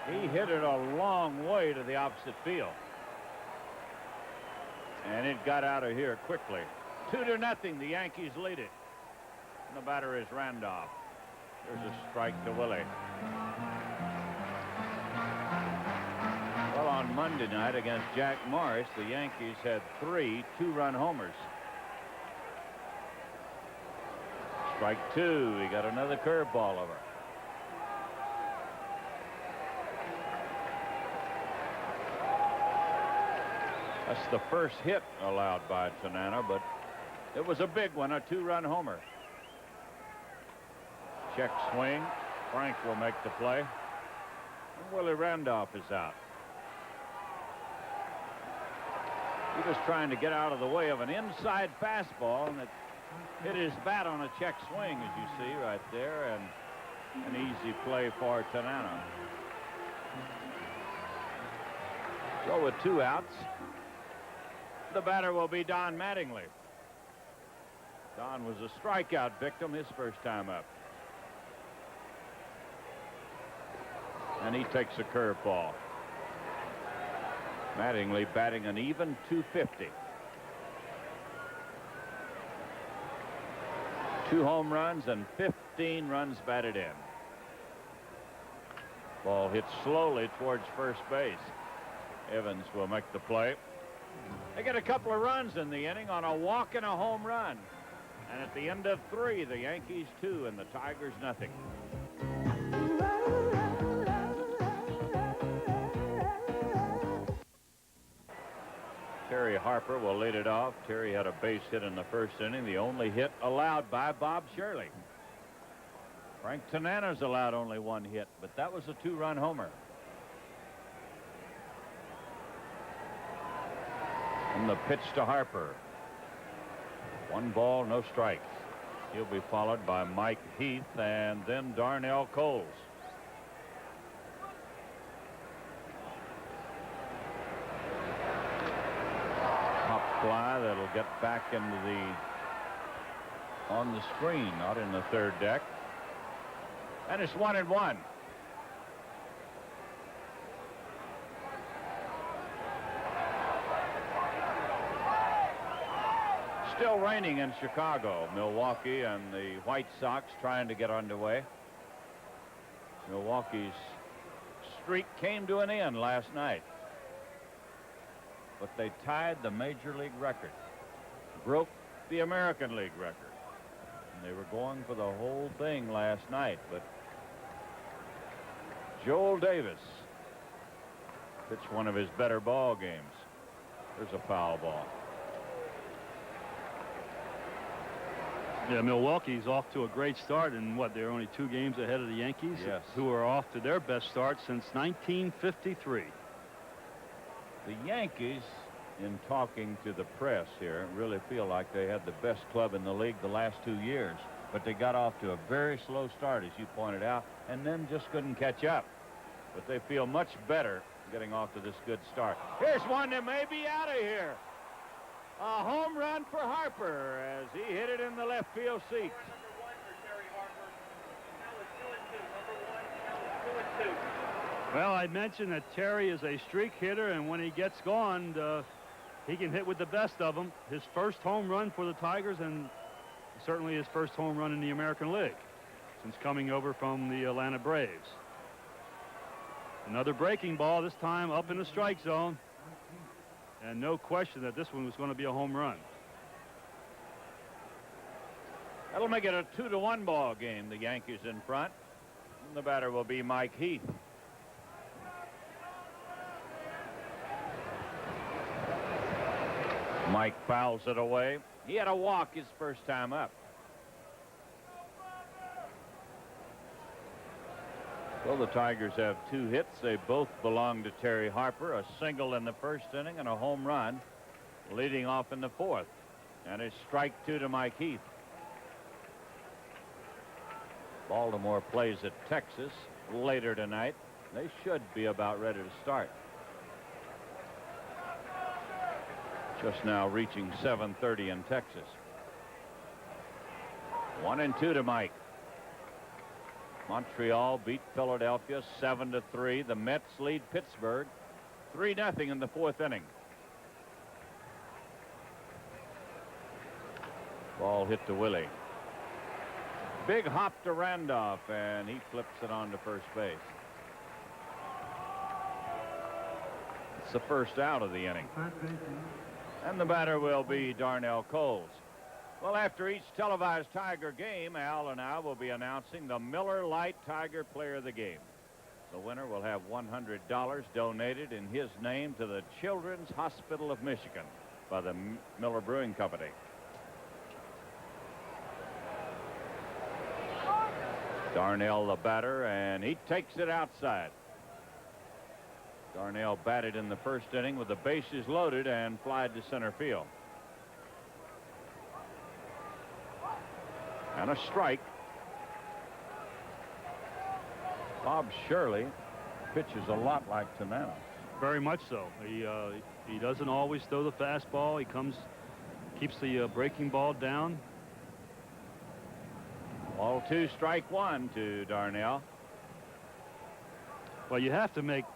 He hit it a long way to the opposite field. And it got out of here quickly. 2-0, the Yankees lead it. And the batter is Randolph. There's a strike to Willie. Well, on Monday night against Jack Morris, the Yankees had 3 2-run homers. Strike 2. He got another curveball over. That's the first hit allowed by Tanana, but it was a big one, a 2-run homer. Check swing. Frank will make the play. And Willie Randolph is out. He was trying to get out of the way of an inside fastball, and it hit his bat on a check swing, as you see right there, and an easy play for Tanana. So with 2 outs, the batter will be Don Mattingly. Don was a strikeout victim his first time up. And he takes a curveball. Mattingly batting an even .250. 2 home runs and 15 runs batted in. Ball hit slowly towards first base. Evans will make the play. They get a couple of runs in the inning on a walk and a home run. And at the end of 3, the Yankees 2 and the Tigers nothing. Terry Harper will lead it off. Terry had a base hit in the first inning, the only hit allowed by Bob Shirley. Frank Tanana's allowed only 1 hit, but that was a 2-run homer. And the pitch to Harper. 1 ball, no strikes. He'll be followed by Mike Heath and then Darnell Coles. Pop fly that'll get back into on the screen, not in the third deck. And it's 1-1. Still still raining in Chicago. Milwaukee and the White Sox trying to get underway. Milwaukee's streak came to an end last night, but they tied the Major League record, broke the American League record, and they were going for the whole thing last night, but Joel Davis pitched one of his better ball games. There's a foul ball. Yeah, Milwaukee's off to a great start, and they're only 2 games ahead of the Yankees, yes, who are off to their best start since 1953. The Yankees, in talking to the press here, really feel like they had the best club in the league the last 2 years, but they got off to a very slow start, as you pointed out, and then just couldn't catch up. But they feel much better getting off to this good start. Here's one that may be out of here. A home run for Harper as he hit it in the left field seats. Well, I mentioned that Terry is a streak hitter, and when he gets going, he can hit with the best of them. His first home run for the Tigers, and certainly his first home run in the American League since coming over from the Atlanta Braves. Another breaking ball, this time up in the strike zone. And no question that this one was going to be a home run. That'll make it a 2-1 ball game. The Yankees in front. And the batter will be Mike Heath. Mike fouls it away. He had a walk his first time up. Well, the Tigers have 2 hits. They both belong to Terry Harper, a single in the first inning and a home run leading off in the 4th. And a strike 2 to Mike Heath. Baltimore plays at Texas later tonight. They should be about ready to start. Just now reaching 7:30 in Texas. 1-2 to Mike. Montreal beat Philadelphia 7-3. The Mets lead Pittsburgh 3-0 in the 4th inning. Ball hit to Willie. Big hop to Randolph, and he flips it on to first base. It's the first out of the inning. And the batter will be Darnell Coles. Well, after each televised Tiger game, Al and I will be announcing the Miller Lite Tiger Player of the Game. The winner will have $100 donated in his name to the Children's Hospital of Michigan by the Miller Brewing Company. Darnell the batter, and he takes it outside. Darnell batted in the first inning with the bases loaded and flied to center field. And a strike. Bob Shirley pitches a lot like Tanana. Very much so. He doesn't always throw the fastball. He keeps the breaking ball down. Ball 2, strike 1 to Darnell. Well, you have to make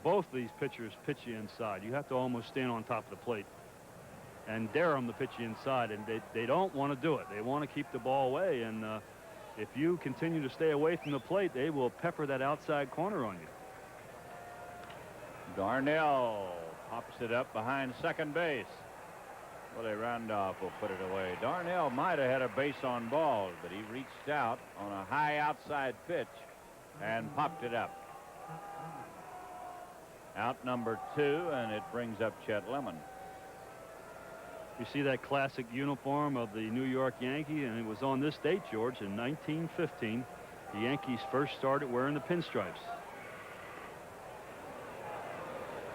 both these pitchers pitch you inside. You have to almost stand on top of the plate and dare them to pitch you inside, and they don't want to do it. They want to keep the ball away, and if you continue to stay away from the plate, they will pepper that outside corner on you. Darnell pops it up behind second base. Willie Randolph will put it away. Darnell might have had a base on balls, but he reached out on a high outside pitch and popped it up. Out number 2, and it brings up Chet Lemon. You see that classic uniform of the New York Yankee, and it was on this date, George, in 1915. The Yankees first started wearing the pinstripes.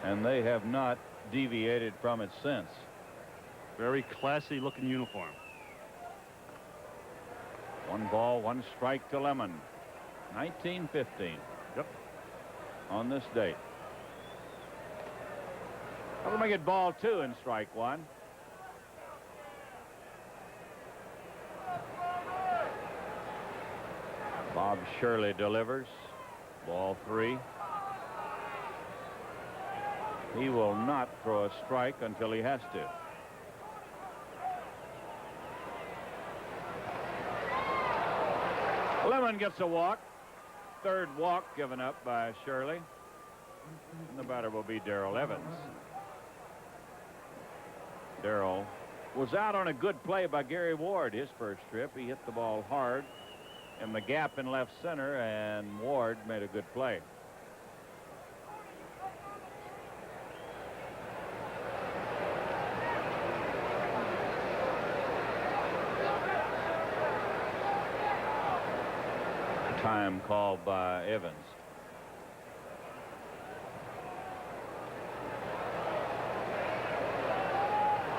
And they have not deviated from it since. Very classy looking uniform. 1 ball, 1 strike to Lemon. 1915. Yep. On this date. That'll make it ball 2 and strike 1. Bob Shirley delivers. Ball 3. He will not throw a strike until he has to. Lemon gets a walk. Third walk given up by Shirley. And the batter will be Darrell Evans. Darrell was out on a good play by Gary Ward his first trip. He hit the ball hard in the gap in left center, and Ward made a good play. Time called by Evans.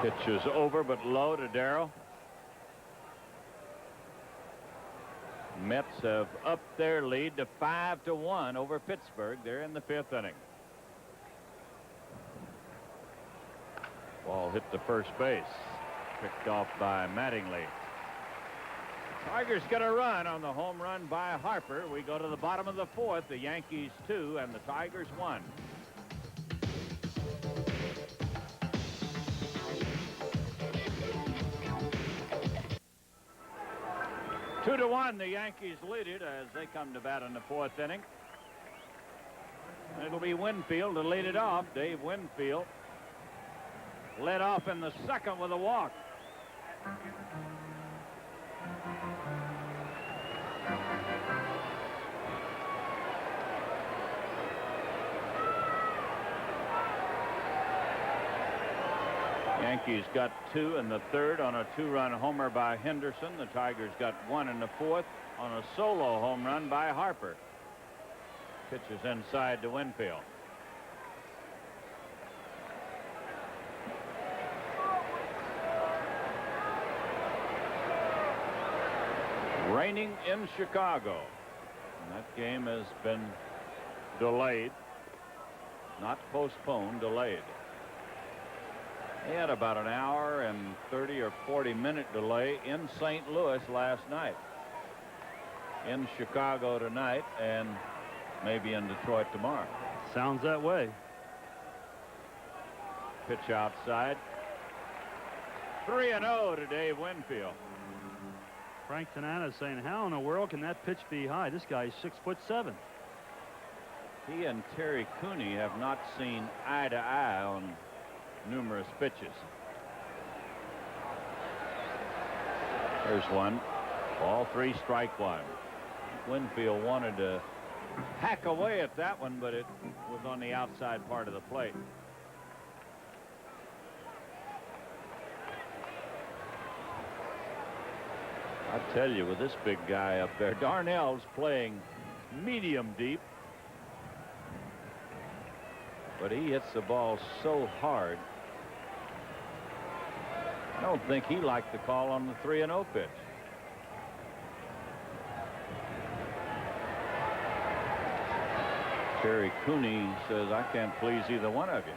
Pitch is over, but low to Darrell. Mets have upped their lead to 5-1 over Pittsburgh. They're in the 5th inning. Ball hit the first base. Picked off by Mattingly. Tigers get a run on the home run by Harper. We go to the bottom of the 4th. The Yankees 2 and the Tigers 1. 2-1, the Yankees lead it as they come to bat in the 4th inning. It'll be Winfield to lead it off. Dave Winfield led off in the 2nd with a walk. Yankees got 2 in the 3rd on a 2-run homer by Henderson. The Tigers got 1 in the 4th on a solo home run by Harper. Pitches inside to Winfield. Raining in Chicago. And that game has been delayed. Not postponed, delayed. They had about an hour and 30 or 40-minute delay in St. Louis last night. In Chicago tonight, and maybe in Detroit tomorrow. Sounds that way. Pitch outside. 3-0 to Dave Winfield. Frank Tanana is saying, how in the world can that pitch be high? This guy's 6'7". He and Terry Cooney have not seen eye to eye on numerous pitches. There's one. Ball 3, strike 1. Winfield wanted to hack away at that one, but it was on the outside part of the plate. I tell you, with this big guy up there, Darnell's playing medium deep, but he hits the ball so hard. I don't think he liked the call on the 3-0 pitch. Terry Cooney says, I can't please either one of you.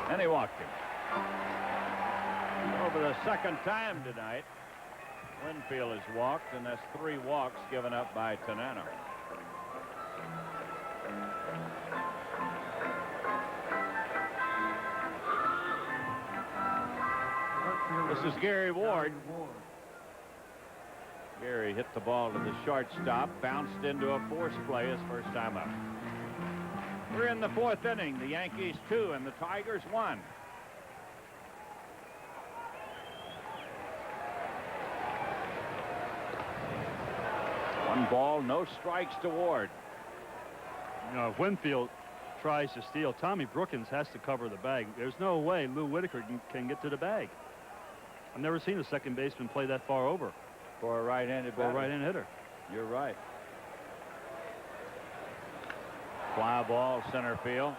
And he walked him. Over the 2nd time tonight, Winfield has walked, and that's 3 walks given up by Tanana. This is Gary Ward. Gary hit the ball to the shortstop, bounced into a force play his first time up. We're in the 4th inning. The Yankees 2 and the Tigers 1. One ball, no strikes to Ward. You know, if Winfield tries to steal, Tommy Brookins has to cover the bag. There's no way Lou Whitaker can get to the bag. I've never seen a second baseman play that far over. For a right-handed For a right-handed hitter. You're right. Fly ball, center field.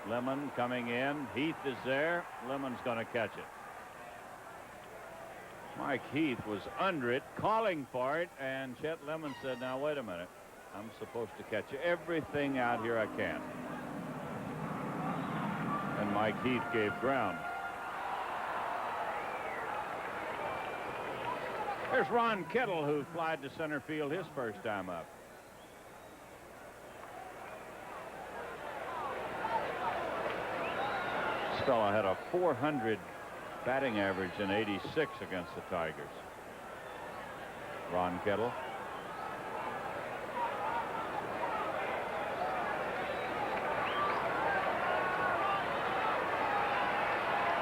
Lemon coming in. Heath is there. Lemon's going to catch it. Mike Heath was under it, calling for it, and Chet Lemon said, now, wait a minute. I'm supposed to catch everything out here I can. And Mike Heath gave ground. There's Ron Kittle, who flied to center field his first time up. This fellow had a .400 batting average in '86 against the Tigers. Ron Kettle.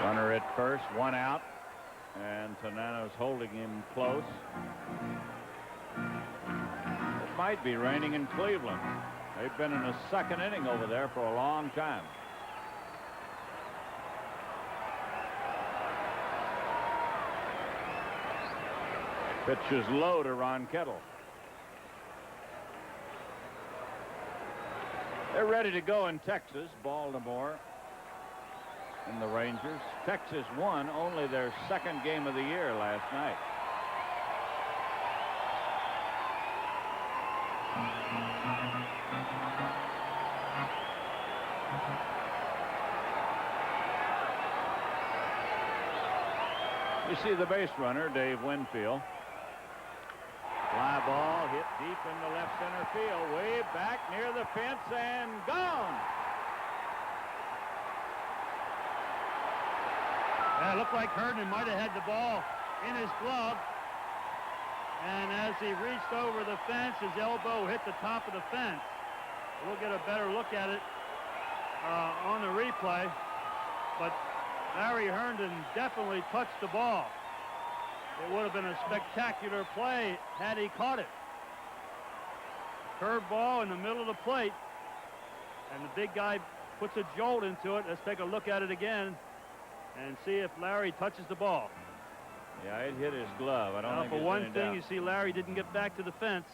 Runner at first, one out, and Tanano's holding him close. It might be raining in Cleveland. They've been in a second inning over there for a long time. Pitch is low to Ron Kettle. They're ready to go in Texas. Baltimore and the Rangers. Texas won only their second game of the year last night. You see the base runner, Dave Winfield. Fly ball hit deep into left center field, way back near the fence and gone. Yeah, it looked like Herndon might have had the ball in his glove. And as he reached over the fence, his elbow hit the top of the fence. We'll get a better look at it on the replay. But Larry Herndon definitely touched the ball. It would have been a spectacular play had he caught it. Curved ball in the middle of the plate. And the big guy puts a jolt into it. Let's take a look at it again and see if Larry touches the ball. Yeah, it hit his glove. I don't Now, think for there's one any thing, doubt. you see Larry didn't get back to the fence.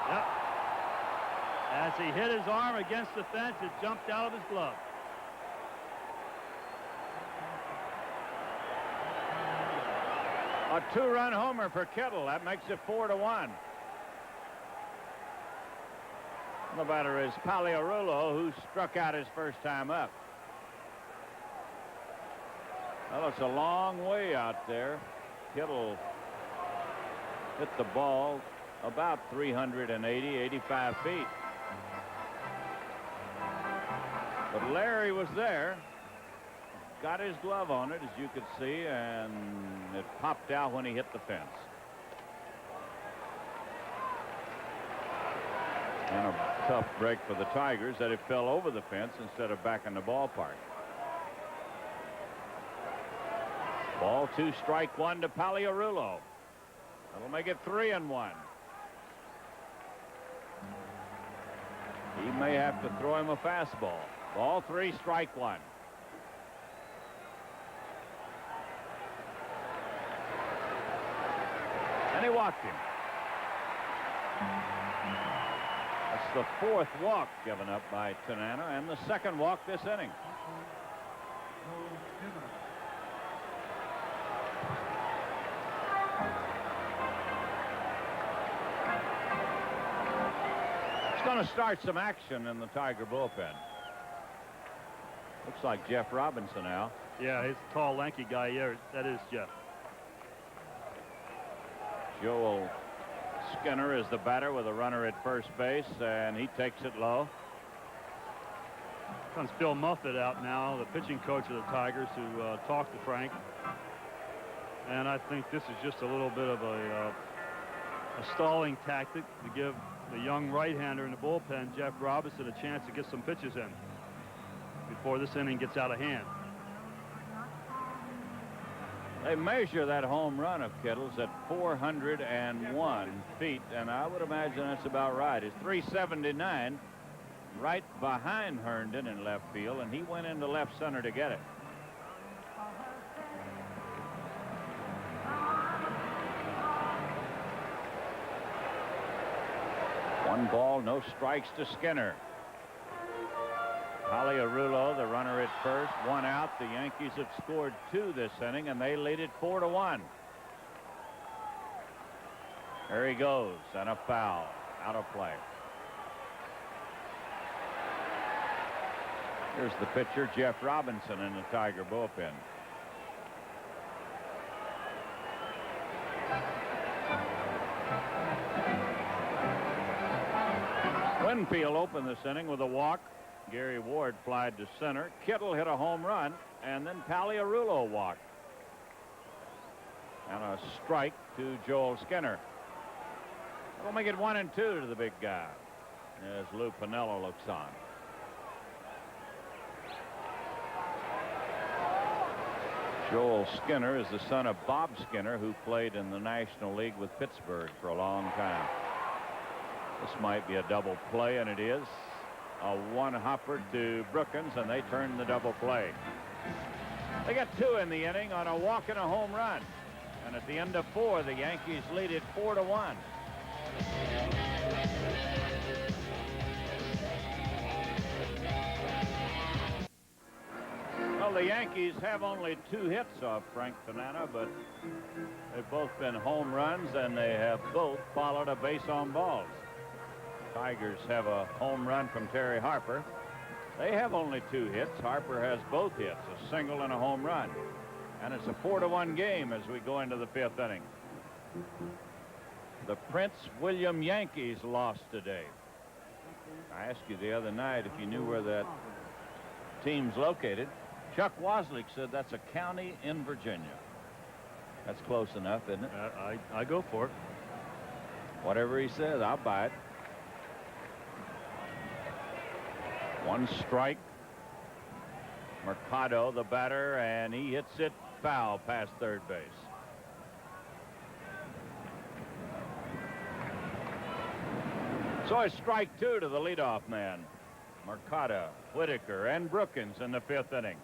Yep. As he hit his arm against the fence, it jumped out of his glove. A two-run homer for Kettle. That makes it 4-1. The batter is Paliarulo, who struck out his first time up. Well, it's a long way out there. Kettle hit the ball about 85 feet. But Larry was there. Got his glove on it, as you could see, and it popped out when he hit the fence. And a tough break for the Tigers that it fell over the fence instead of back in the ballpark. Ball 2, strike 1 to Paliarulo. That'll make it 3-1. He may have to throw him a fastball. Ball 3, strike 1. And he walked him. That's the fourth walk given up by Tanana and the second walk this inning. It's going to start some action in the Tiger bullpen. Looks like Jeff Robinson now. Yeah, he's a tall, lanky guy. Yeah, that is Jeff. Joel Skinner is the batter with a runner at first base, and he takes it low. Comes Bill Muffet out now, the pitching coach of the Tigers, to talk to Frank. And I think this is just a little bit of a stalling tactic to give the young right-hander in the bullpen, Jeff Robinson, a chance to get some pitches in before this inning gets out of hand. They measure that home run of Kettle's at 401 feet, and I would imagine that's about right. It's 379 right behind Herndon in left field, and he went into left center to get it. One ball, no strikes to Skinner. Paliarulo, the runner at first, one out. The Yankees have scored 2 this inning, and they lead it 4-1. There he goes, and a foul, out of play. Here's the pitcher, Jeff Robinson, in the Tiger bullpen. Winfield opened this inning with a walk. Gary Ward flied to center. Kittle hit a home run, and then Paliarulo walked. And a strike to Joel Skinner. We'll make it 1-2 to the big guy as Lou Piniella looks on. Joel Skinner is the son of Bob Skinner, who played in the National League with Pittsburgh for a long time. This might be a double play, and it is. A one-hopper to Brookins, and they turn the double play. They got 2 in the inning on a walk and a home run. And at the end of 4, the Yankees lead it 4-1. Well, the Yankees have only 2 hits off Frank Tanana, but they've both been home runs, and they have both followed a base on balls. Tigers have a home run from Terry Harper. They have only 2 hits. Harper has both hits, a single and a home run. And it's a 4-1 game as we go into the 5th inning. The Prince William Yankees lost today. I asked you the other night if you knew where that team's located. Chuck Waslick said that's a county in Virginia. That's close enough, isn't it? I go for it. Whatever he says, I'll buy it. 1 strike. Mercado, the batter, and he hits it foul past third base. So a strike 2 to the leadoff man. Mercado, Whitaker, and Brookins in the 5th inning.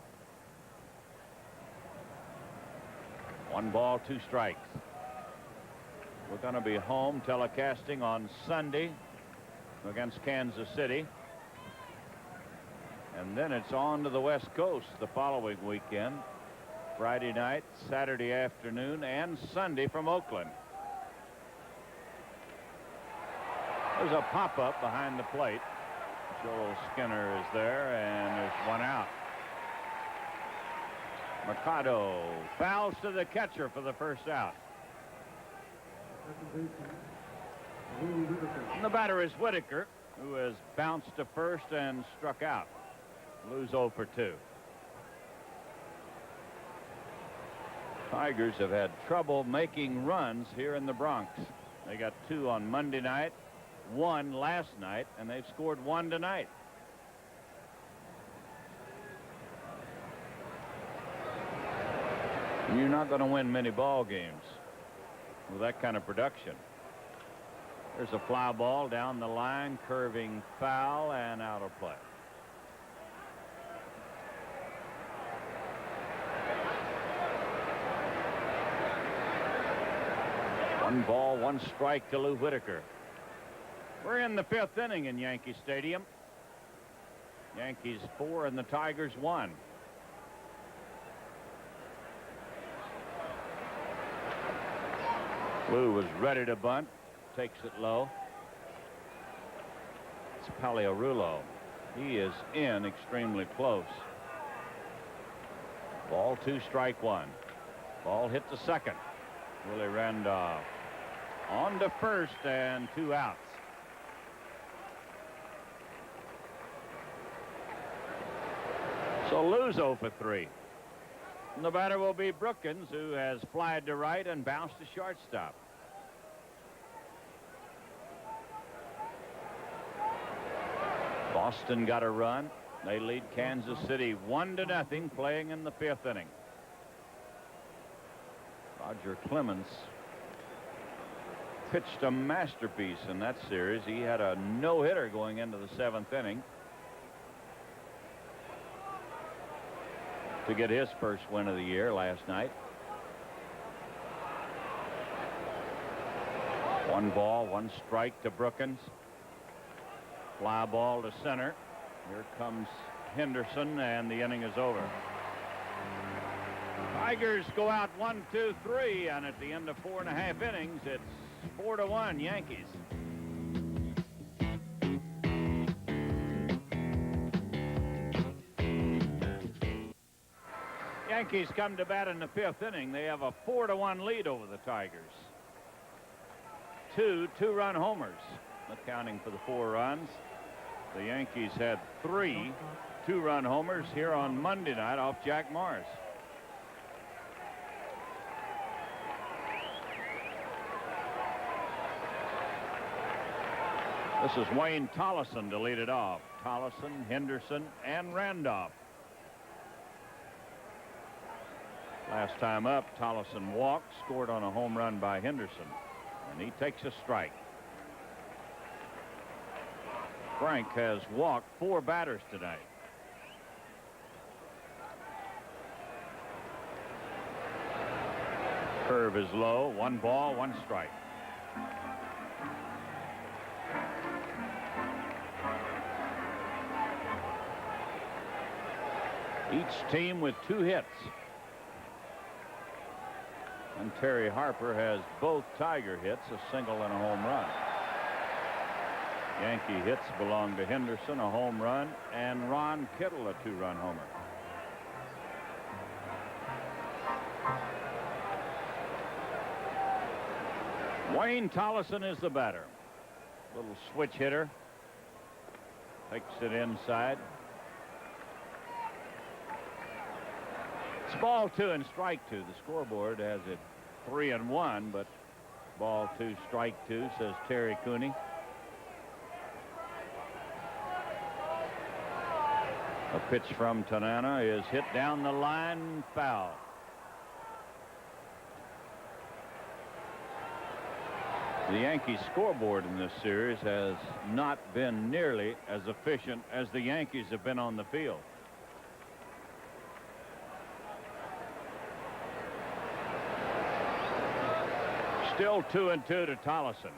1 ball, 2 strikes. We're going to be home telecasting on Sunday against Kansas City. And then it's on to the West Coast the following weekend. Friday night, Saturday afternoon, and Sunday from Oakland. There's a pop-up behind the plate. Joel Skinner is there, and there's 1 out. Mercado fouls to the catcher for the first out. And the batter is Whitaker, who has bounced to first and struck out. Lou's 0 for 2. Tigers have had trouble making runs here in the Bronx. They got 2 on Monday night, 1 last night, and they've scored 1 tonight. You're not going to win many ball games with that kind of production. There's a fly ball down the line, curving foul, and out of play. One ball, 1 strike to Lou Whitaker. We're in the 5th inning in Yankee Stadium. Yankees 4 and the Tigers 1. Lou was ready to bunt, takes it low. It's Paliarulo. He is in extremely close. Ball 2, strike 1. Ball hit the second. Willie Randolph on to first, and 2 outs. So Lou's 0 for 3. And the batter will be Brookins, who has flied to right and bounced to shortstop. Boston got a run. They lead Kansas City 1-0, playing in the 5th inning. Roger Clemens pitched a masterpiece in that series. He had a no-hitter going into the 7th inning to get his first win of the year last night. 1 ball, 1 strike to Brookins. Fly ball to center. Here comes Henderson, and the inning is over. Tigers go out 1, 2, 3, and at the end of 4.5 innings, it's 4-1 Yankees. Yankees come to bat in the 5th inning. They have a 4-1 lead over the Tigers. 2 two-run homers, accounting for the 4 runs. The Yankees had 3 two-run homers here on Monday night off Jack Morris. This is Wayne Tollison to lead it off. Tollison, Henderson, and Randolph. Last time up, Tollison walked, scored on a home run by Henderson, and he takes a strike. Frank has walked 4 batters tonight. Curve is low. 1 ball, 1 strike. Each team with 2 hits. And Terry Harper has both Tiger hits, a single and a home run. Yankee hits belong to Henderson, a home run, and Ron Kittle, a 2-run homer. Wayne Tollison is the batter. Little switch hitter. Takes it inside. It's ball 2 and strike 2. The scoreboard has it 3-1, but ball 2, strike 2, says Terry Cooney. A pitch from Tanana is hit down the line, foul. The Yankees scoreboard in this series has not been nearly as efficient as the Yankees have been on the field. Still 2-2 to Tollison.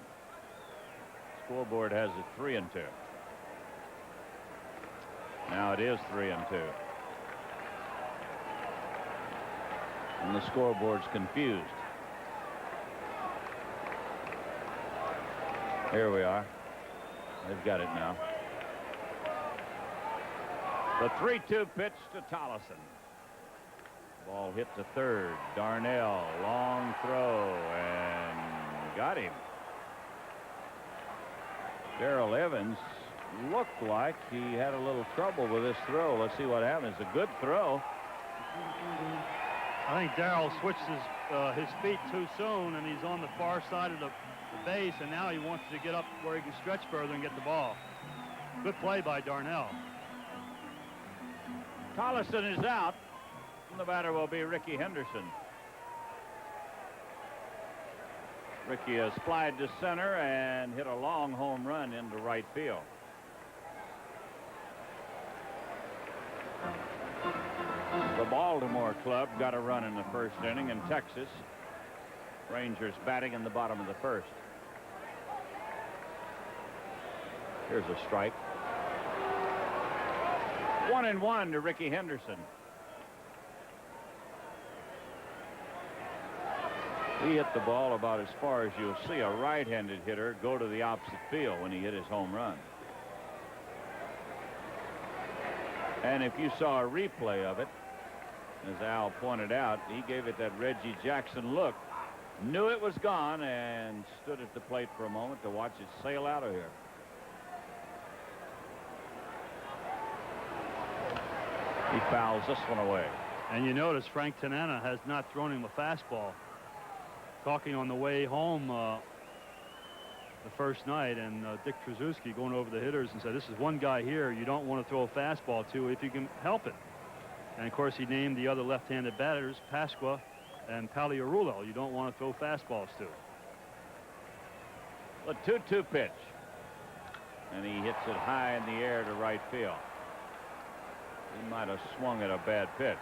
Scoreboard has it 3-2. Now it is 3-2. And the scoreboard's confused. Here we are. They've got it now. The 3-2 pitch to Tollison. Ball hit to third. Darnell, long throw, and got him. Darrell Evans looked like he had a little trouble with this throw. Let's see what happens. A good throw. I think Darrell switched his feet too soon, and he's on the far side of the base, and now he wants to get up where he can stretch further and get the ball. Good play by Darnell. Tollison is out. The batter will be Rickey Henderson. Rickey has flied to center and hit a long home run into right field. The Baltimore club got a run in the first inning in Texas. Rangers batting in the bottom of the first. Here's a strike. 1-1 to Rickey Henderson. He hit the ball about as far as you'll see a right-handed hitter go to the opposite field when he hit his home run. And if you saw a replay of it, as Al pointed out, he gave it that Reggie Jackson look, knew it was gone, and stood at the plate for a moment to watch it sail out of here. He fouls this one away. And you notice Frank Tanana has not thrown him a fastball. Talking on the way home the first night, and Dick Tracewski going over the hitters and said, this is one guy here you don't want to throw a fastball to if you can help it. And of course he named the other left-handed batters, Pasqua and Paliarulo. You don't want to throw fastballs to. A 2-2 pitch, and he hits it high in the air to right field. He might have swung at a bad pitch.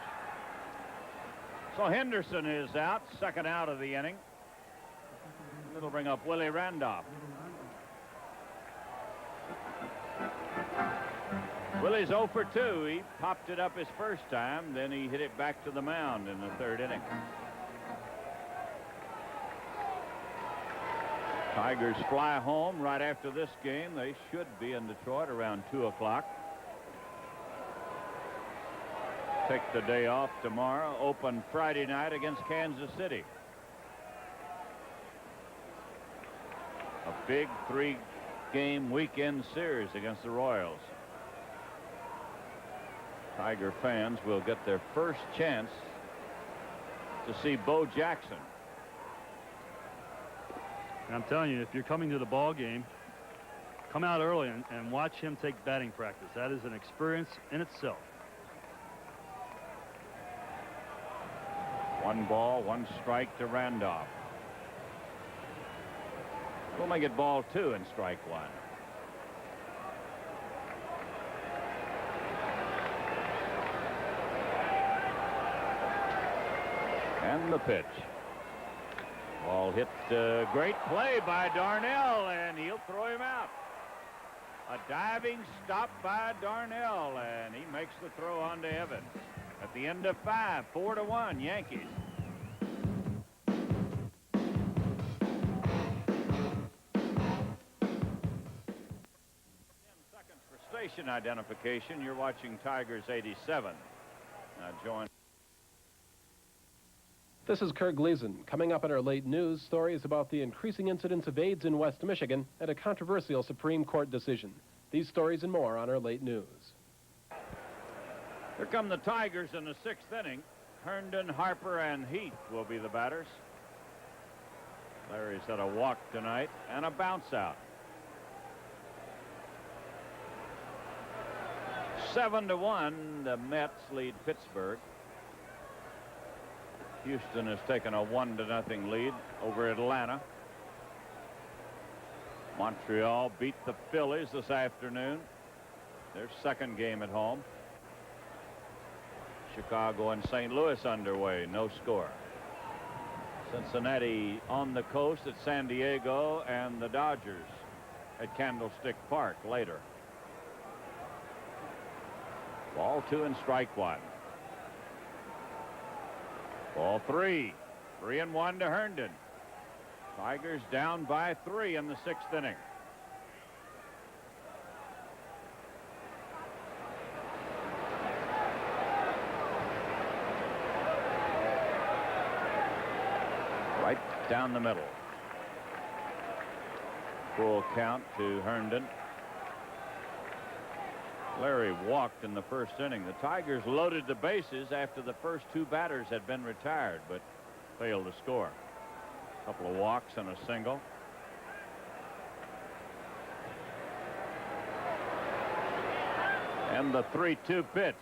So Henderson is out, second out of the inning. It'll bring up Willie Randolph. Willie's 0 for 2. He popped it up his first time, then he hit it back to the mound in the third inning. Tigers fly home right after this game. They should be in Detroit around 2 o'clock. Take the day off tomorrow. Open Friday night against Kansas City. A big 3-game weekend series against the Royals. Tiger fans will get their first chance to see Bo Jackson. And I'm telling you, if you're coming to the ball game, come out early and watch him take batting practice. That is an experience in itself. 1 ball, 1 strike to Randolph. We'll make it ball 2 and strike 1. And the pitch. Ball hit. Great play by Darnell, and he'll throw him out. A diving stop by Darnell, and he makes the throw on to Evans. At the end of 5, 4-1, Yankees. 10 seconds for station identification. You're watching Tigers 87. Now join. This is Kurt Gleason. Coming up in our late news, stories about the increasing incidence of AIDS in West Michigan and a controversial Supreme Court decision. These stories and more on our late news. Here come the Tigers in the 6th inning. Herndon, Harper, and Heath will be the batters. Larry's had a walk tonight and a bounce out. 7-1, the Mets lead Pittsburgh. Houston has taken a 1-0 lead over Atlanta. Montreal beat the Phillies this afternoon. Their 2nd game at home. Chicago and St. Louis underway, no score. Cincinnati on the coast at San Diego, and the Dodgers at Candlestick Park later. Ball 2 and strike 1. Ball 3. 3-1 to Herndon. Tigers down by 3 in the 6th inning. Right down the middle. Full count to Herndon. Larry walked in the 1st inning. The Tigers loaded the bases after the first 2 batters had been retired, but failed to score. A couple of walks and a single. And the 3-2 pitch.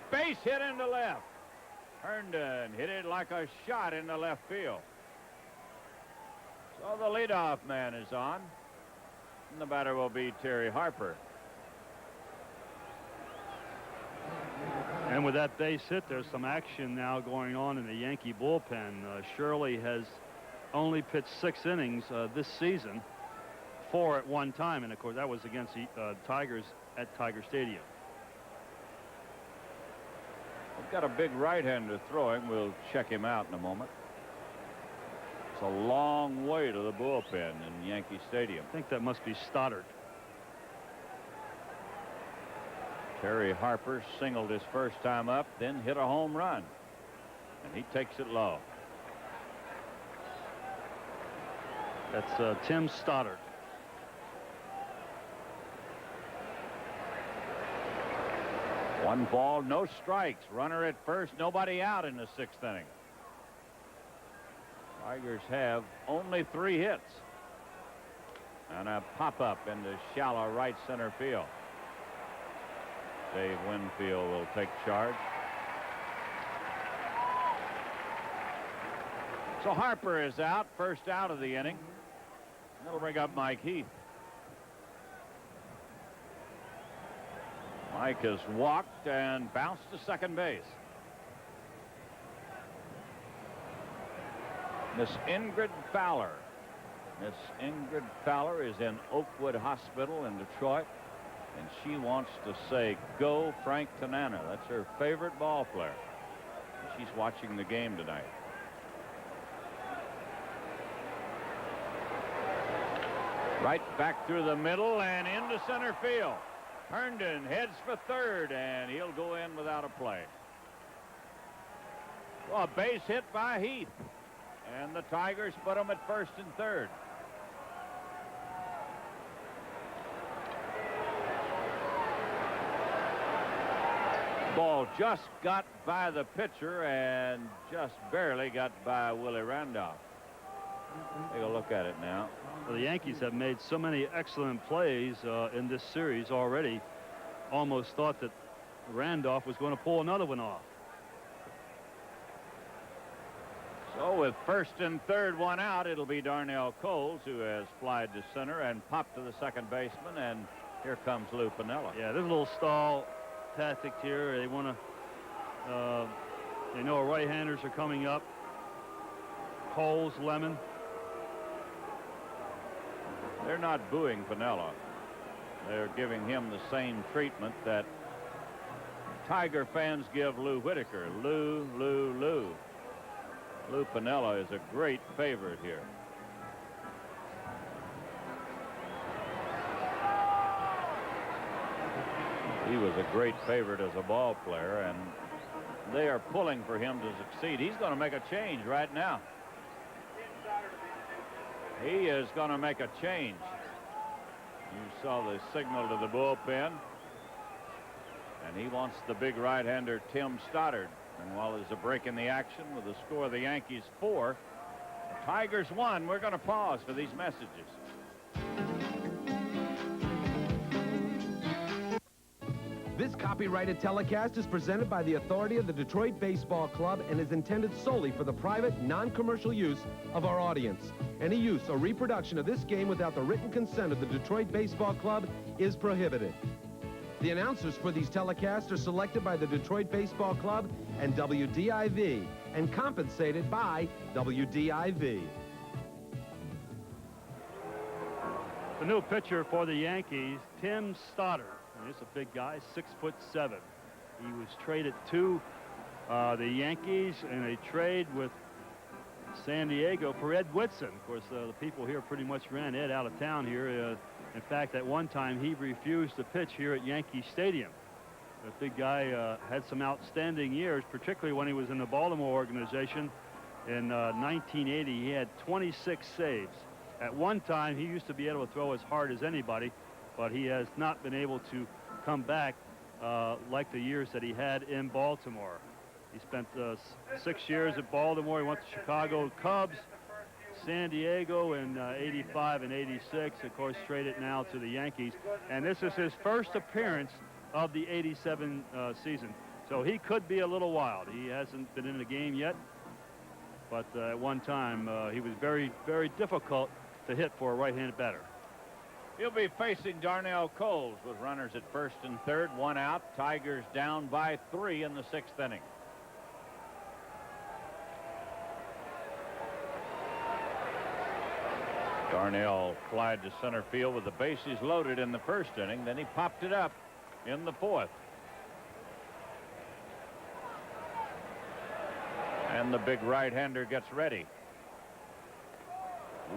Base hit into left. Herndon hit it like a shot into left field. So the leadoff man is on. And the batter will be Terry Harper. And with that base hit, there's some action now going on in the Yankee bullpen. Shirley has only pitched 6 innings this season, 4 at one time, and of course that was against the Tigers at Tiger Stadium. We've got a big right-hander throwing. We'll check him out in a moment. It's a long way to the bullpen in Yankee Stadium. I think that must be Stoddard. Terry Harper singled his first time up, then hit a home run, and he takes it low. That's Tim Stoddard. One ball, no strikes. Runner at first, nobody out in the 6th inning. Tigers have only 3 hits. And a pop-up into shallow right center field. Dave Winfield will take charge. So Harper is out, first out of the inning. That'll bring up Mike Heath. Mike has walked and bounced to second base. Miss Ingrid Fowler. Miss Ingrid Fowler is in Oakwood Hospital in Detroit, and she wants to say, "Go Frank Tanana." That's her favorite ball player. She's watching the game tonight. Right back through the middle and into center field. Herndon heads for third, and he'll go in without a play. Well, a base hit by Heath, and the Tigers put him at first and third. Ball just got by the pitcher and just barely got by Willie Randolph. Take a look at it now. Well, the Yankees have made so many excellent plays in this series already. Almost thought that Randolph was going to pull another one off. So with first and third, one out, it'll be Darnell Coles who has flied to center and popped to the second baseman, and here comes Lou Piniella. Yeah, there's a little stall tactic here. They want to, they know right-handers are coming up. Coles, Lemon. They're not booing Piniella. They're giving him the same treatment that Tiger fans give Lou Whitaker. Lou, Lou, Lou. Lou Piniella is a great favorite here. He was a great favorite as a ball player, and they are pulling for him to succeed. He's going to make a change right now. He is going to make a change. You saw the signal to the bullpen, and he wants the big right-hander Tim Stoddard. And while there's a break in the action with the score of the Yankees 4, the Tigers 1, we're going to pause for these messages. This copyrighted telecast is presented by the authority of the Detroit Baseball Club and is intended solely for the private, non-commercial use of our audience. Any use or reproduction of this game without the written consent of the Detroit Baseball Club is prohibited. The announcers for these telecasts are selected by the Detroit Baseball Club and WDIV and compensated by WDIV. The new pitcher for the Yankees, Tim Stoddard. He's a big guy, 6'7". He was traded to the Yankees in a trade with San Diego for Ed Whitson. Of course, the people here pretty much ran Ed out of town here. In fact, at one time, he refused to pitch here at Yankee Stadium. The big guy had some outstanding years, particularly when he was in the Baltimore organization. In 1980, he had 26 saves. At one time, he used to be able to throw as hard as anybody, but he has not been able to come back like the years that he had in Baltimore. He spent 6 years at Baltimore. He went to Chicago Cubs, San Diego in 85 and 86. Of course, traded now to the Yankees. And this is his first appearance of the 87 season. So he could be a little wild. He hasn't been in the game yet. But at one time, he was very, very difficult to hit for a right-handed batter. He'll be facing Darnell Coles with runners at first and third, one out. Tigers down by 3 in the 6th inning. Darnell flied to center field with the bases loaded in the first inning. Then he popped it up in the 4th. And the big right-hander gets ready.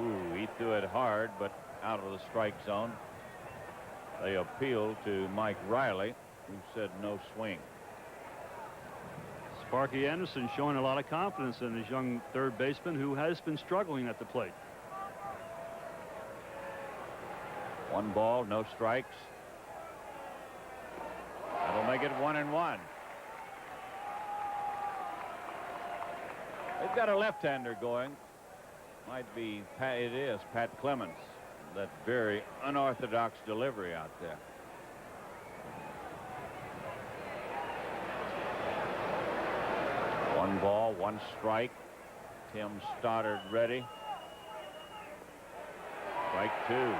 Ooh, he threw it hard, but out of the strike zone. They appealed to Mike Riley, who said no swing. Sparky Anderson showing a lot of confidence in his young third baseman who has been struggling at the plate. 1 ball, no strikes. That'll make it 1-1. They've got a left-hander going. Might be Pat, it is Pat Clemens. That very unorthodox delivery out there. One ball, 1 strike. Tim Stoddard ready. Strike 2.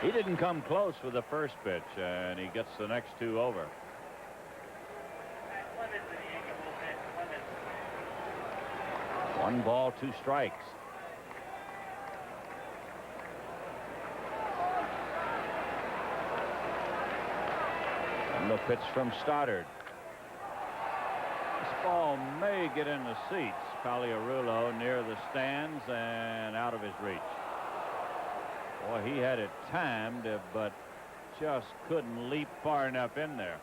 He didn't come close with the first pitch, and he gets the next 2 over. One ball, 2 strikes. And the pitch from Stoddard. This ball may get in the seats. Paliarulo near the stands and out of his reach. Boy, he had it timed, but just couldn't leap far enough in there.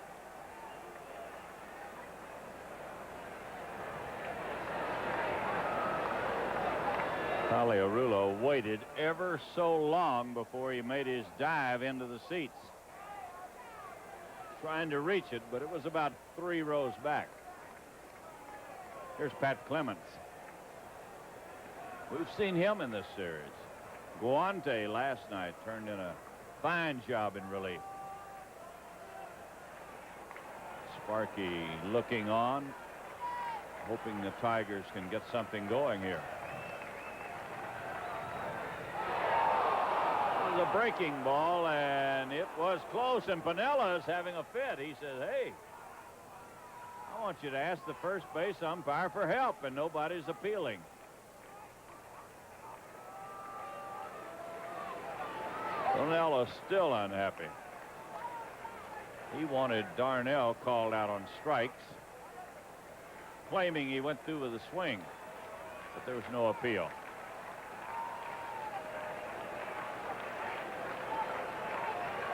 Paliarulo waited ever so long before he made his dive into the seats. trying to reach it, but it was about 3 rows back. Here's Pat Clemens. We've seen him in this series. Guante last night turned in a fine job in relief. Sparky looking on, hoping the Tigers can get something going here. It was a breaking ball, and it was close, and Pinella's having a fit. He says, hey, I want you to ask the first base umpire for help, and nobody's appealing. Pinella's still unhappy. He wanted Darnell called out on strikes, claiming he went through with a swing, but there was no appeal.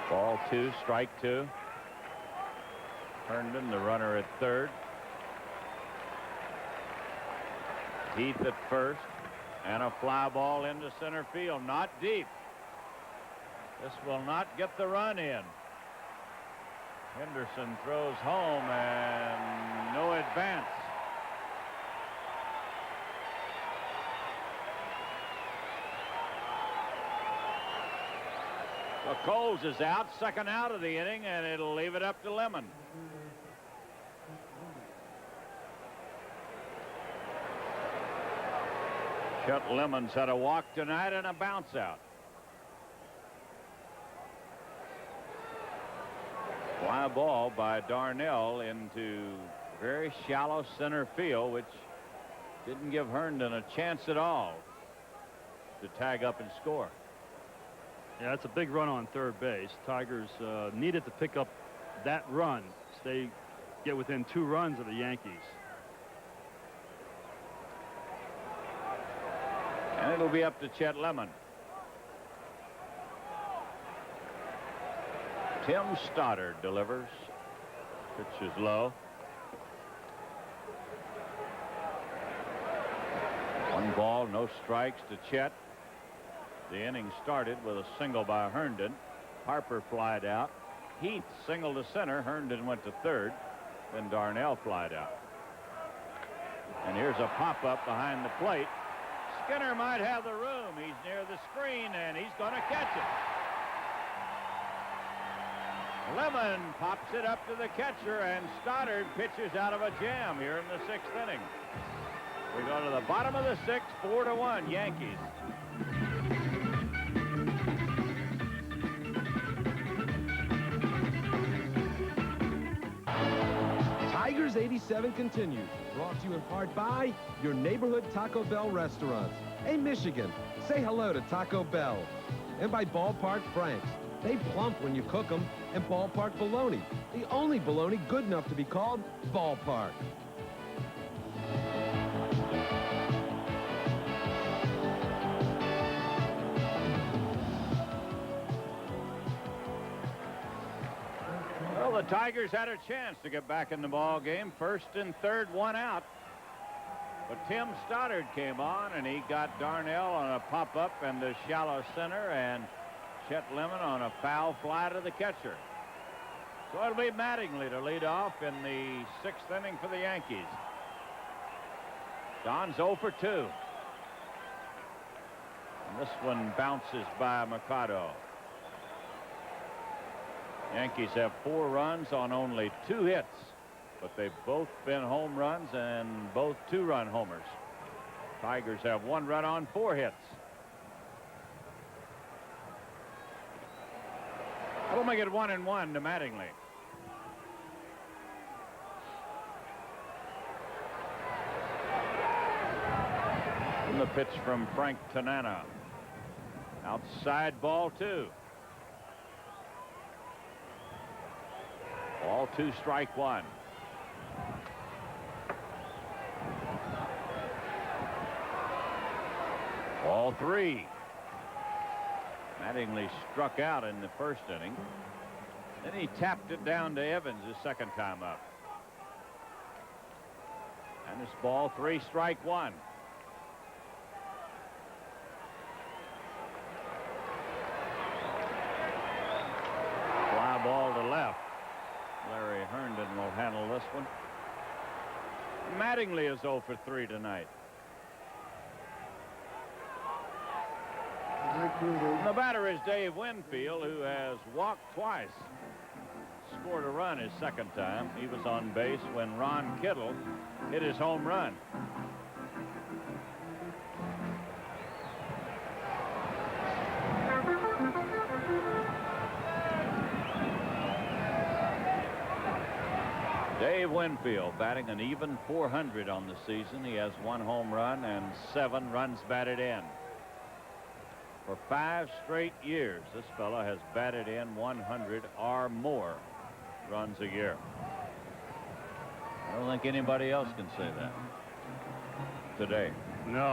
Ball 2, strike 2. Herndon, the runner at third. Heath at first, and a fly ball into center field, not deep. This will not get the run in. Henderson throws home, and no advance. So Coles is out, second out of the inning, and it'll leave it up to Lemon. Chet Lemon's had a walk tonight and a bounce out. Fly ball by Darnell into very shallow center field, which didn't give Herndon a chance at all to tag up and score. Yeah, that's a big run on third base. Tigers needed to pick up that run. Get within 2 runs of the Yankees. And it'll be up to Chet Lemon. Tim Stoddard delivers. Pitch is low. 1 ball, no strikes to Chet. The inning started with a single by Herndon. Harper flied out. Heath singled to center. Herndon went to third. Then Darnell flied out. And here's a pop-up behind the plate. Skinner might have the room. He's near the screen, and he's going to catch it. Lemon pops it up to the catcher, and Stoddard pitches out of a jam here in the 6th inning. We go to the bottom of the 6th, 4-1 Yankees. Tigers 87 continues. Brought to you in part by your neighborhood Taco Bell restaurants. Hey, Michigan, say hello to Taco Bell. And by Ballpark Franks. They plump when you cook them. And Ballpark Bologna, the only bologna good enough to be called Ballpark. Well, the Tigers had a chance to get back in the ball game. 1st and 3rd, 1 out. But Tim Stoddard came on, and he got Darnell on a pop-up and the shallow center, and Chet Lemon on a foul fly to the catcher. So it'll be Mattingly to lead off in the 6th inning for the Yankees. Don's 0 for 2. And this one bounces by Mikado. Yankees have 4 runs on only 2 hits, but they've both been home runs and both 2-run homers. Tigers have 1 run on 4 hits. That'll make it 1-1 to Mattingly. And the pitch from Frank Tanana. Outside, ball 2. Ball 2, strike 1. Ball 3. Mattingly struck out in the 1st inning. Then he tapped it down to Evans his 2nd time up. And it's ball 3, strike 1. Fly ball to left. Well, Mattingly is 0 for 3 tonight. And the batter is Dave Winfield, who has walked twice. Scored a run his second time. He was on base when Ron Kittle hit his home run. Dave Winfield batting an even .400 on the season. He has 1 home run and 7 runs batted in. For 5 straight years, this fella has batted in 100 or more runs a year. I don't think anybody else can say that today. No,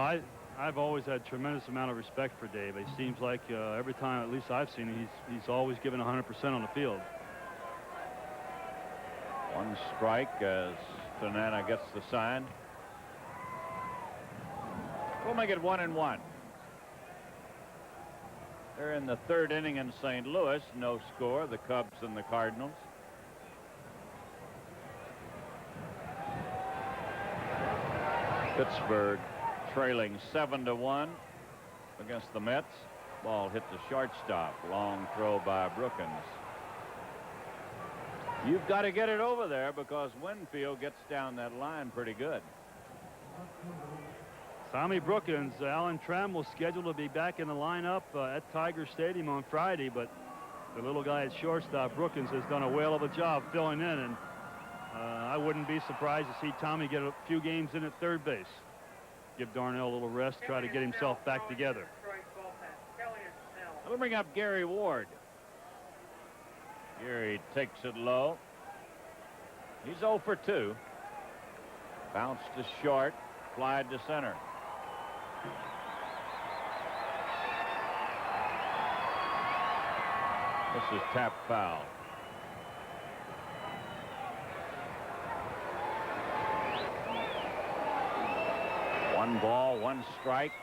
I've always had tremendous amount of respect for Dave. It seems like every time, at least I've seen him, he's always given 100% on the field. 1 strike as Tanana gets the sign. We'll make it 1-1. They're in the 3rd inning in St. Louis. No score. The Cubs and the Cardinals. Pittsburgh trailing 7-1 against the Mets. Ball hit the shortstop. Long throw by Brookins. You've got to get it over there because Winfield gets down that line pretty good. Tommy Brookins, Alan Trammell's scheduled to be back in the lineup at Tiger Stadium on Friday, but the little guy at shortstop, Brookins, has done a whale of a job filling in, and I wouldn't be surprised to see Tommy get a few games in at third base. Give Darnell a little rest, try to get himself back together. We'll bring up Gary Ward. Gary takes it low. He's 0 for 2. Bounced to short, flied to center. This is tap foul. One ball, 1 strike.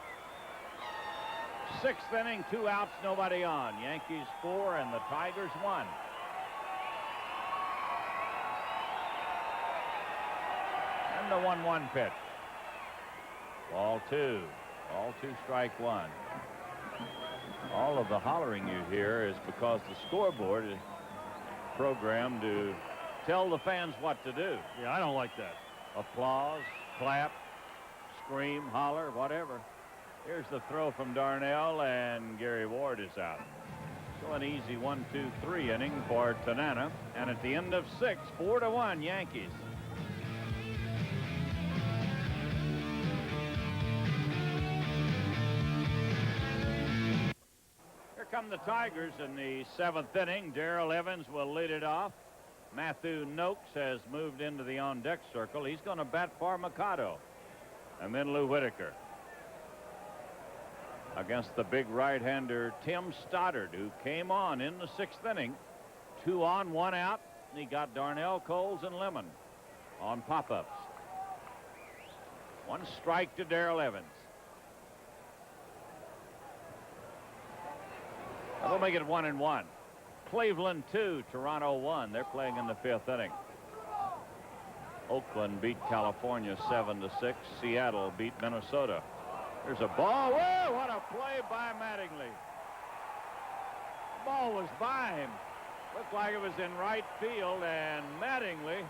6th inning, 2 outs, nobody on. Yankees 4 and the Tigers 1. And the 1-1 pitch. Ball 2. Ball 2, strike 1. All of the hollering you hear is because the scoreboard is programmed to tell the fans what to do. Yeah, I don't like that. Applause, clap, scream, holler, whatever. Here's the throw from Darnell, and Gary Ward is out. So an easy 1-2-3 inning for Tanana. And at the end of 6, 4-1 Yankees. Here come the Tigers in the 7th inning. Darrell Evans will lead it off. Matthew Noakes has moved into the on-deck circle. He's going to bat for Mikado. And then Lou Whitaker against the big right-hander Tim Stoddard, who came on in the 6th inning. 2 on, 1 out. He got Darnell, Coles, and Lemon on pop-ups. 1 strike to Darrell Evans. That'll make it 1-1. Cleveland 2, Toronto 1. They're playing in the 5th inning. Oakland beat California 7-6. Seattle beat Minnesota. There's a ball. Whoa, what a play by Mattingly. The ball was by him. Looked like it was in right field, and Mattingly,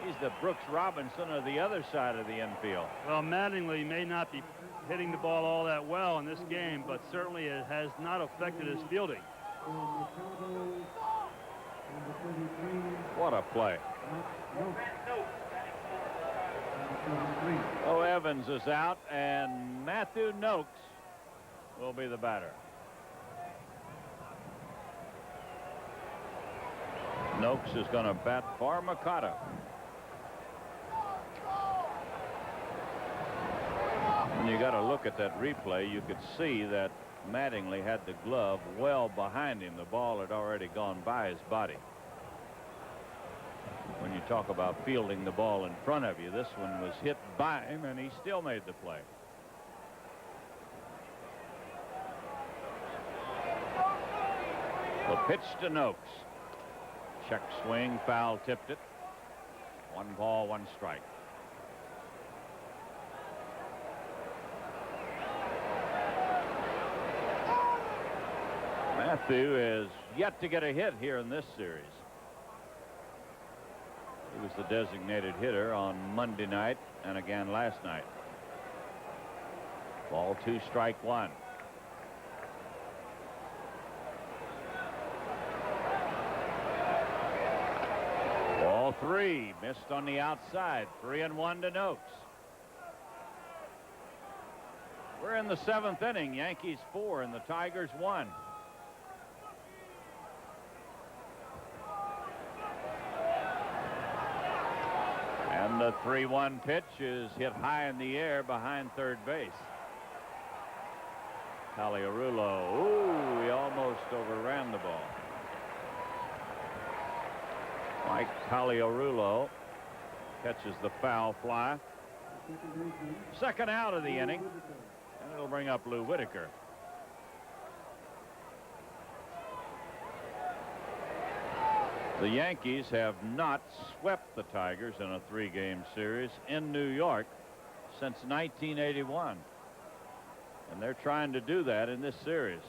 he's the Brooks Robinson of the other side of the infield. Well, Mattingly may not be hitting the ball all that well in this game, but certainly it has not affected his fielding. What a play. Oh, Evans is out, and Matthew Noakes will be the batter. Noakes is going to bat for Mikado. When you got to look at that replay, you could see that Mattingly had the glove well behind him. The ball had already gone by his body. When you talk about fielding the ball in front of you, this one was hit by him, and he still made the play. The pitch to Noakes. Check swing, foul, tipped it. 1 ball, 1 strike. Matthew is yet to get a hit here in this series. He was the designated hitter on Monday night and again last night. Ball 2, strike 1. Ball 3, missed on the outside. 3-1 to Noakes. We're in the 7th inning. Yankees 4 and the Tigers 1. And the 3-1 pitch is hit high in the air behind third base. Paliarulo. Ooh, he almost overran the ball. Mike Paliarulo catches the foul fly. Second out of the inning, and it'll bring up Lou Whitaker. The Yankees have not swept the Tigers in a 3-game series in New York since 1981. And they're trying to do that in this series.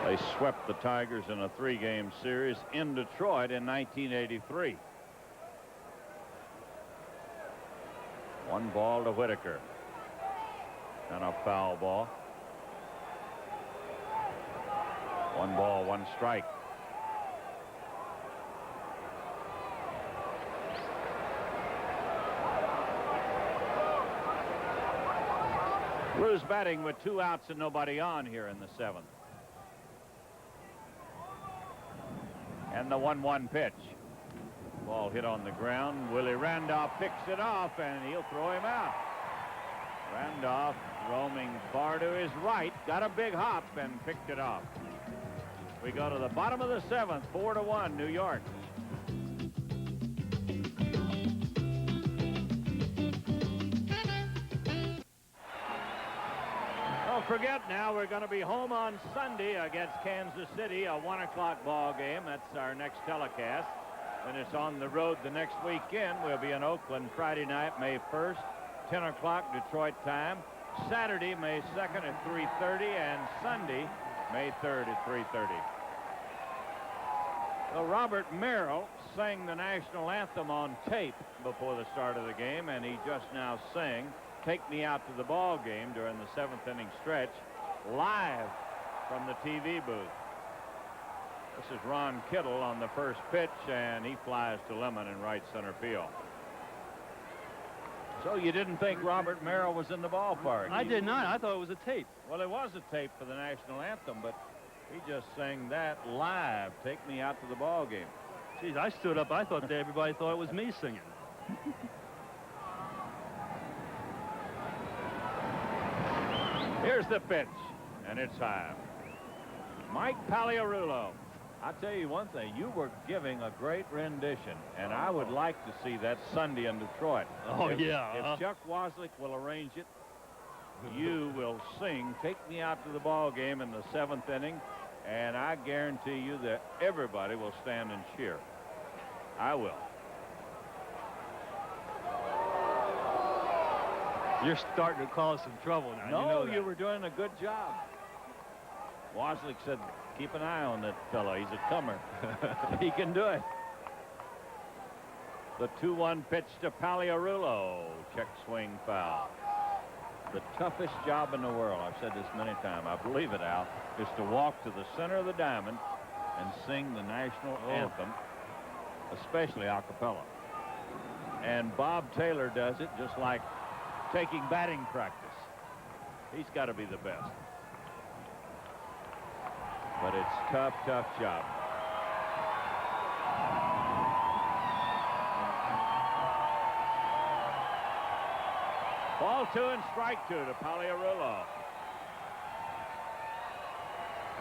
They swept the Tigers in a 3-game series in Detroit in 1983. 1 ball to Whitaker. And a foul ball. 1 ball, 1 strike. Lou's batting with 2 outs and nobody on here in the 7th. And the 1-1 pitch. Ball hit on the ground. Willie Randolph picks it off and he'll throw him out. Randolph roaming far to his right, got a big hop and picked it off. We go to the bottom of the 7th, 4-1 New York. Don't forget now we're going to be home on Sunday against Kansas City, a 1 o'clock ball game. That's our next telecast. Then it's on the road the next weekend. We'll be in Oakland Friday night, May 1st, 10 o'clock Detroit time. Saturday, May 2nd at 3:30, and Sunday, May 3rd at 3:30. Well, Robert Merrill sang the national anthem on tape before the start of the game, and he just now sang "Take Me Out to the Ball Game" during the 7th inning stretch, live from the TV booth. This is Ron Kittle on the first pitch, and he flies to Lemon in right center field. So you didn't think Robert Merrill was in the ballpark? I did not. I thought it was a tape. Well, it was a tape for the national anthem, but he just sang that live. Take me out to the ball game. Geez, I stood up. I thought that everybody thought it was me singing. Here's the pitch, and it's high. Mike Paliarulo. I'll tell you one thing, you were giving a great rendition, and I would like to see that Sunday in Detroit. Oh, yeah. If Chuck Wozniak will arrange it, you will sing "Take Me Out to the Ball Game" in the 7th inning, and I guarantee you that everybody will stand and cheer. I will. You're starting to cause some trouble now. No, you know that. you were doing a good job. Wozniak said, keep an eye on that fella. He's a comer. He can do it. The 2-1 pitch to Paliarulo. Check swing foul. The toughest job in the world, I've said this many times, I believe it, Al, is to walk to the center of the diamond and sing the national anthem, especially a cappella. And Bob Taylor does it just like taking batting practice. He's got to be the best. But it's tough job. Ball 2 and strike 2 to Paliarulo.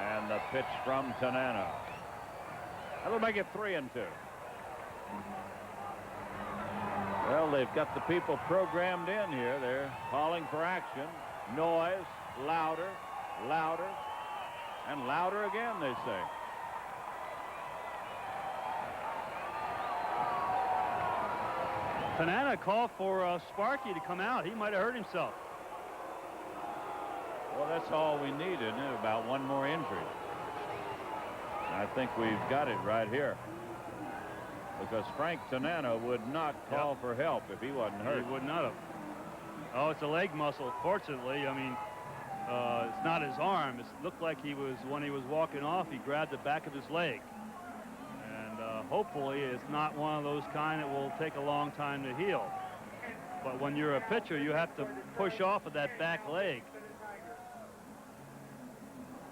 And the pitch from Tanana. That'll make it 3-2. Well, they've got the people programmed in here. They're calling for action. Noise, louder, louder. And louder again, they say. Tanana called for Sparky to come out. He might have hurt himself. Well, that's all we need, isn't it? About one more injury. I think we've got it right here. Because Frank Tanana would not call for help if he wasn't hurt. He would not have. Oh, it's a leg muscle, fortunately. I mean, it's not his arm. It looked like when he was walking off, he grabbed the back of his leg. And hopefully it's not one of those kind that will take a long time to heal. But when you're a pitcher, you have to push off of that back leg.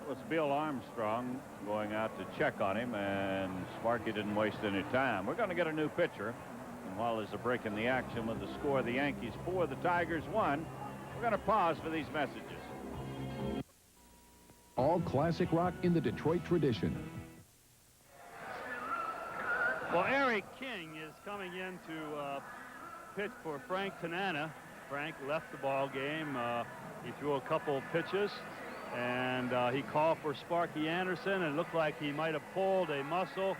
It was Bill Armstrong going out to check on him, and Sparky didn't waste any time. We're going to get a new pitcher. And while there's a break in the action with the score, the Yankees 4, the Tigers 1, we're going to pause for these messages. All classic rock in the Detroit tradition. Well, Eric King is coming in to pitch for Frank Tanana. Frank left the ball game. He threw a couple of pitches, and he called for Sparky Anderson. It looked like he might have pulled a muscle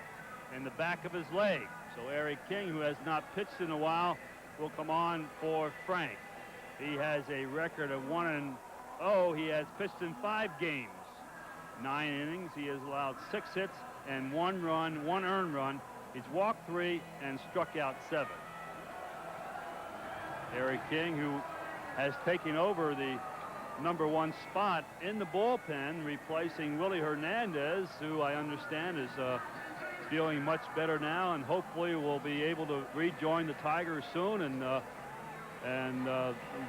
in the back of his leg. So Eric King, who has not pitched in a while, will come on for Frank. He has a record of 1-0. He has pitched in 5 games, 9 innings. He has allowed 6 hits and 1 run, 1 earned run. He's walked 3 and struck out 7. Eric King, who has taken over the #1 spot in the bullpen, replacing Willie Hernandez, who I understand is feeling much better now, and hopefully will be able to rejoin the Tigers soon and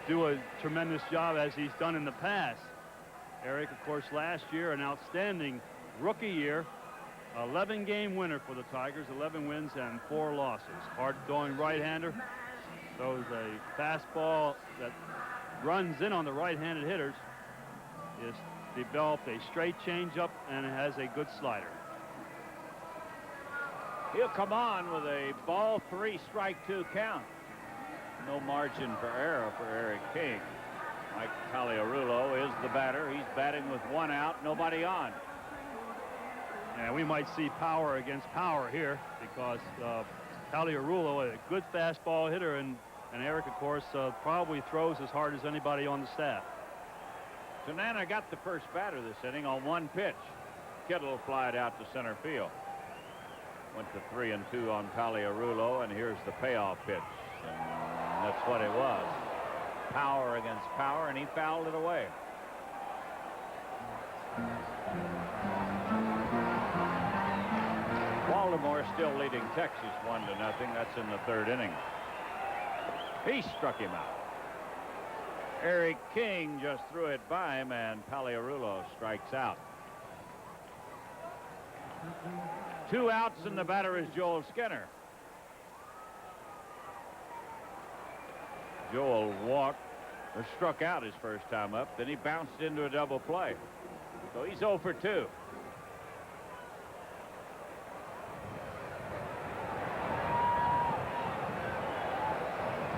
do a tremendous job as he's done in the past. Eric, of course, last year an outstanding rookie year, 11-game winner for the Tigers, 11 wins and 4 losses. Hard-throwing right-hander, throws a fastball that runs in on the right-handed hitters. Is developed a straight changeup and has a good slider. He'll come on with a ball 3, strike 2 count. No margin for error for Eric King. Mike Pagliarulo is the batter. He's batting with 1 out, nobody on. And we might see power against power here because Pagliarulo, a good fastball hitter, and Eric, of course, probably throws as hard as anybody on the staff. Tanana got the first batter this inning on 1 pitch. Kittle flied out to center field. Went to 3-2 on Pagliarulo, and here's the payoff pitch. And that's what it was. Power against power, and he fouled it away. Baltimore still leading Texas 1-0. That's in the 3rd inning. He struck him out. Eric King just threw it by him, and Pagliarulo strikes out. 2 outs, and the batter is Joel Skinner. Joel walked or struck out his first time up. Then he bounced into a double play. So he's 0 for 2.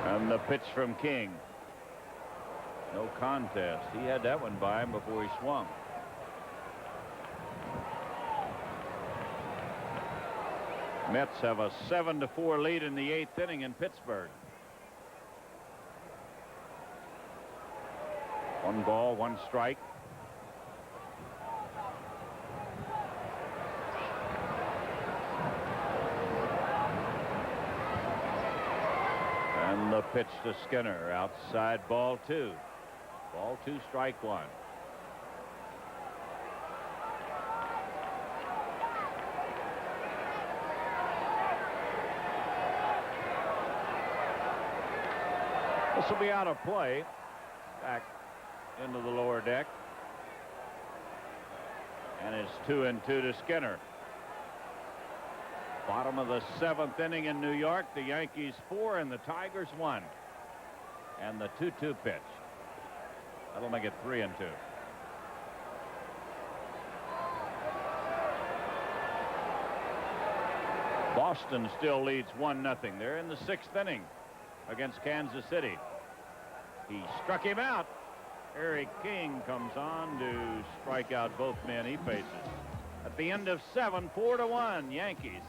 And the pitch from King. No contest. He had that one by him before he swung. Mets have a 7-4 lead in the 8th inning in Pittsburgh. 1 ball, 1 strike. And the pitch to Skinner, outside, ball 2. Ball 2, strike 1. This will be out of play. Back into the lower deck. And it's 2-2 to Skinner. Bottom of the 7th inning in New York. The Yankees 4 and the Tigers 1. And the 2-2 pitch. That'll make it 3-2. Boston still leads 1-0. They're in the 6th inning against Kansas City. He struck him out. Eric King comes on to strike out both men he faces. At the end of 7, 4-1, Yankees.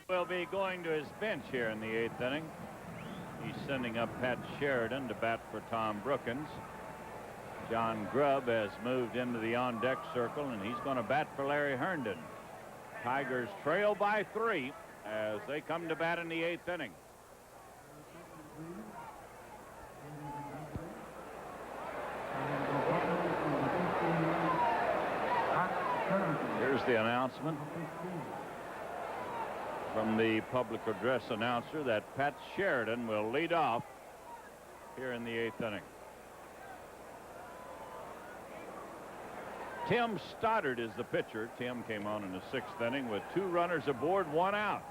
Will be going to his bench here in the 8th inning. He's sending up Pat Sheridan to bat for Tom Brookins. John Grubb has moved into the on-deck circle, and he's going to bat for Larry Herndon. Tigers trail by 3 as they come to bat in the 8th inning. Here's the announcement from the public address announcer that Pat Sheridan will lead off here in the 8th inning. Tim Stoddard is the pitcher. Tim came on in the 6th inning with 2 runners aboard, 1 out.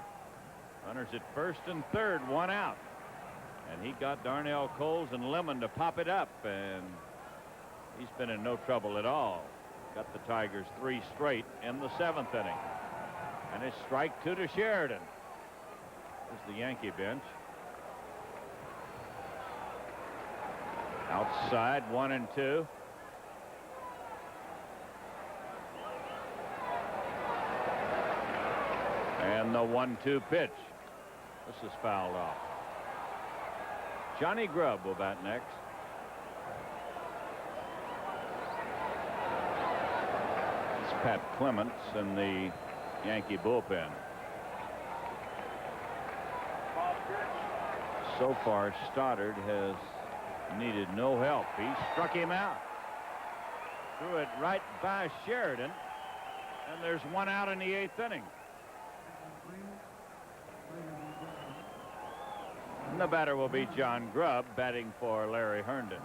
Runners at first and third, 1 out. And he got Darnell Coles and Lemon to pop it up, and he's been in no trouble at all. Got the Tigers 3 straight in the 7th inning. And it's strike 2 to Sheridan. There's the Yankee bench. Outside, 1 and 2. And the 1-2 pitch. This is fouled off. Johnny Grubb will bat next. It's Pat Clements in the Yankee bullpen. So far, Stoddard has needed no help. He struck him out. Threw it right by Sheridan. And there's 1 out in the 8th inning. And the batter will be John Grubb, batting for Larry Herndon.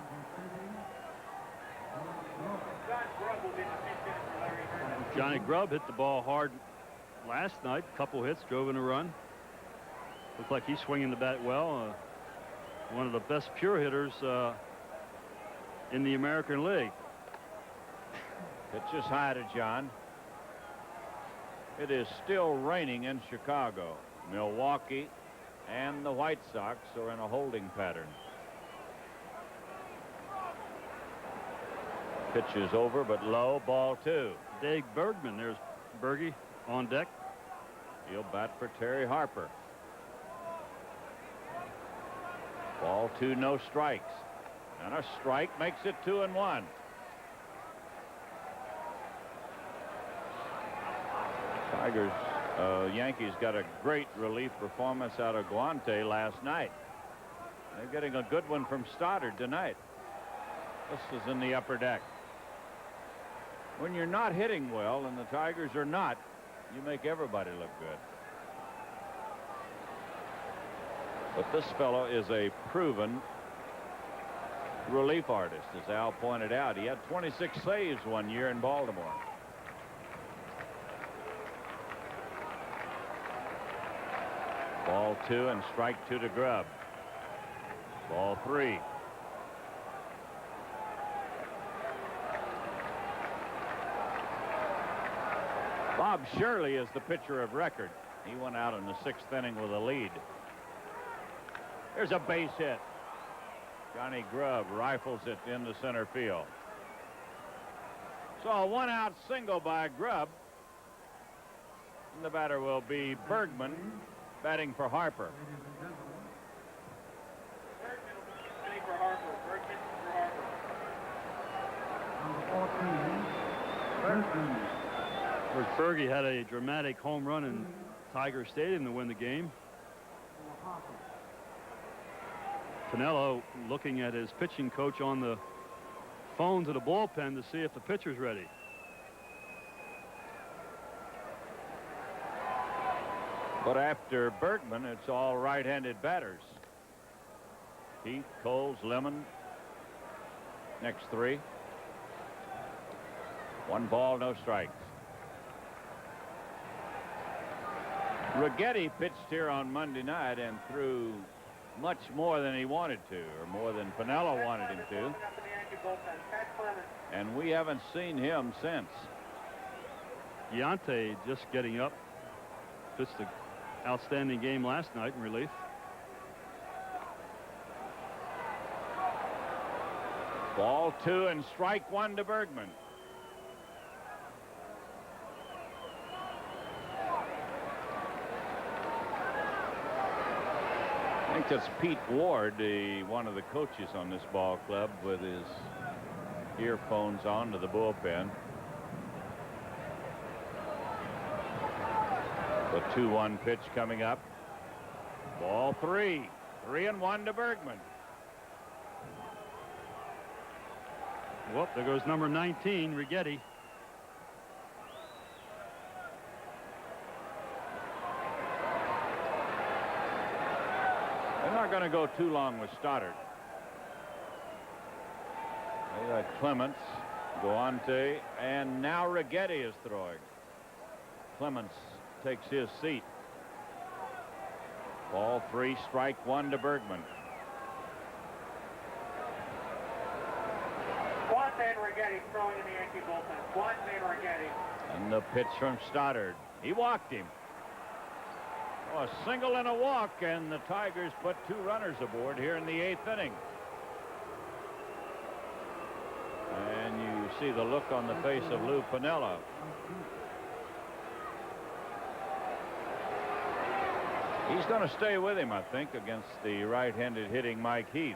Johnny Grubb hit the ball hard last night. Couple hits, drove in a run. Looked like he's swinging the bat well. One of the best pure hitters in the American League. Pitch is high to John. It is still raining in Chicago. Milwaukee and the White Sox are in a holding pattern. Pitch is over, but low, ball 2. Dave Bergman, there's Bergie on deck. He'll bat for Terry Harper. Ball 2, no strikes. And a strike makes it 2-1. Tigers, Yankees got a great relief performance out of Guante last night. They're getting a good one from Stoddard tonight. This is in the upper deck. When you're not hitting well, and the Tigers are not, you make everybody look good. But this fellow is a proven relief artist, as Al pointed out. He had 26 saves one year in Baltimore. Ball 2 and strike 2 to Grubb. Ball 3. Bob Shirley is the pitcher of record. He went out in the 6th inning with a lead. There's a base hit. Johnny Grubb rifles it into center field. So a 1-out single by Grubb. And the batter will be Bergman, batting for Harper. Of course, Bergie had a dramatic home run in Tiger Stadium to win the game. Pinello looking at his pitching coach on the phone to the bullpen to see if the pitcher's ready. But after Bergman, it's all right-handed batters. Heath, Coles, Lemon. Next 3. 1 ball, no strikes. Righetti pitched here on Monday night and threw much more than he wanted to, or more than Pinello wanted him to. And we haven't seen him since. Giante just getting up. Pitched a outstanding game last night in relief. Ball 2 and strike 1 to Bergman. I think that's Pete Ward, one of the coaches on this ball club, with his earphones on to the bullpen. The 2-1 pitch coming up. Ball 3. 3-1 to Bergman. Whoop, there goes number 19, Righetti. They're not going to go too long with Stoddard. They got Clements, Guante, and now Righetti is throwing. Clements takes his seat. Ball 3, strike 1 to Bergman. Guante and Righetti throwing in the Yankee bullpen. Guante and Righetti. And the pitch from Stoddard. He walked him. Oh, a single and a walk, and the Tigers put 2 runners aboard here in the 8th inning. And you see the look on the face of Lou Piniella. He's going to stay with him, I think, against the right-handed hitting Mike Heath.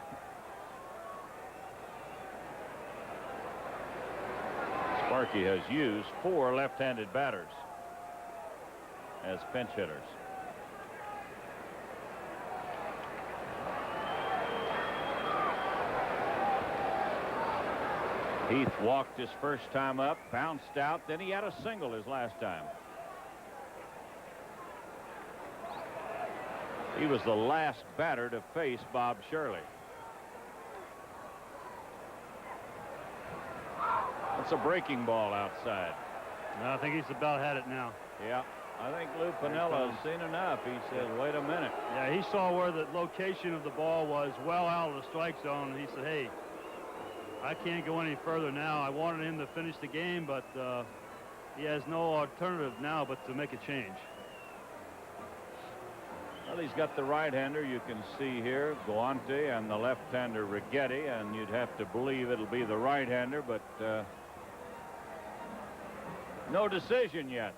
Sparky has used 4 left-handed batters as pinch hitters. Heath walked his first time up, bounced out, then he had a single his last time. He was the last batter to face Bob Shirley. That's a breaking ball outside. No, I think he's about had it now. Yeah, I think Lou Piniella has seen enough. He said, wait a minute. Yeah, he saw where the location of the ball was well out of the strike zone. And he said, hey, I can't go any further now. I wanted him to finish the game, but he has no alternative now but to make a change. Well, he's got the right-hander, you can see here, Guante, and the left-hander Righetti, and you'd have to believe it'll be the right-hander, but no decision yet.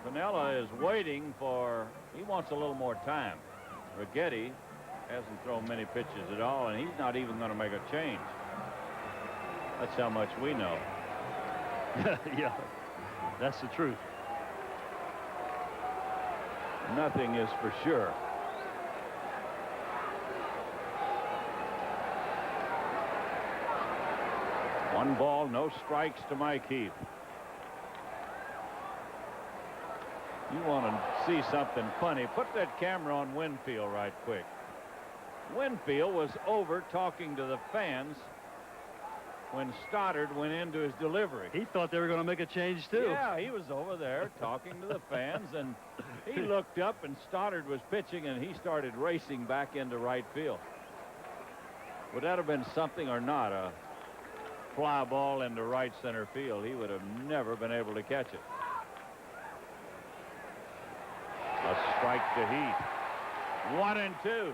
Piniella is waiting for, he wants a little more time. Righetti hasn't thrown many pitches at all, and he's not even going to make a change. That's how much we know. Yeah, that's the truth. Nothing is for sure. One ball, no strikes to Mike Heath. You want to see something funny? Put that camera on Winfield right quick. Winfield was over talking to the fans when Stoddard went into his delivery. He thought they were going to make a change, too. Yeah, he was over there talking to the fans, and he looked up, and Stoddard was pitching, and he started racing back into right field. Would that have been something or not? A fly ball into right center field. He would have never been able to catch it. A strike to Heath. 1-2.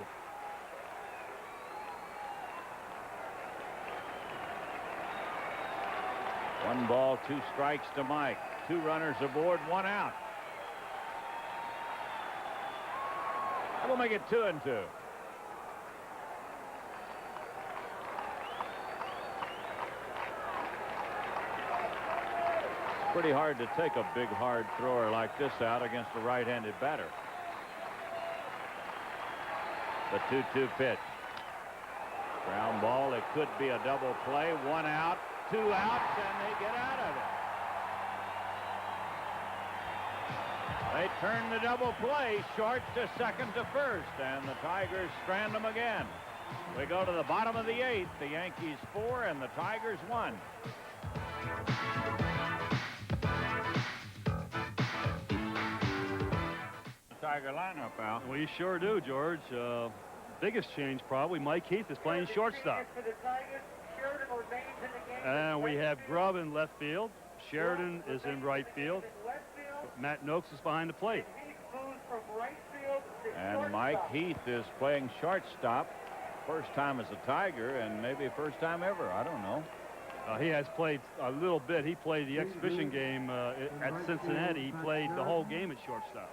One ball, 2 strikes to Mike. 2 runners aboard, 1 out. That'll make it 2-2. Pretty hard to take a big hard thrower like this out against a right-handed batter. The 2-2 pitch. Ground ball. It could be a double play. 1 out. 2 outs, and they get out of it. They turn the double play, short to second to first, and the Tigers strand them again. We go to the bottom of the 8th. The Yankees 4 and the Tigers 1. Tiger lineup, Al. We sure do, George. Biggest change probably, Mike Heath is playing shortstop. And we have Grubb in left field. Sheridan is in right field. Matt Noakes is behind the plate. from right field to And Mike shortstop. Heath is playing shortstop. First time as a Tiger, and maybe first time ever. I don't know. He has played a little bit. He played the exhibition game at Cincinnati. He played the whole game at shortstop.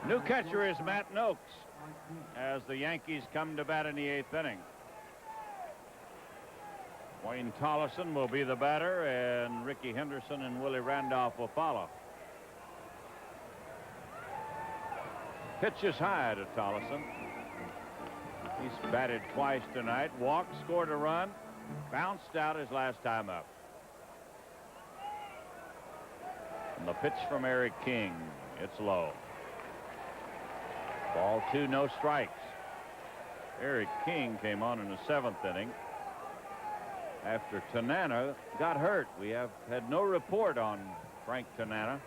New catcher is Matt Noakes as the Yankees come to bat in the 8th inning. Wayne Tollison will be the batter, and Ricky Henderson and Willie Randolph will follow. Pitch is high to Tollison. He's batted twice tonight. Walked, scored a run, bounced out his last time up. And the pitch from Eric King. It's low. Ball 2, no strikes. Eric King came on in the 7th inning after Tanana got hurt. We have had no report on Frank Tanana.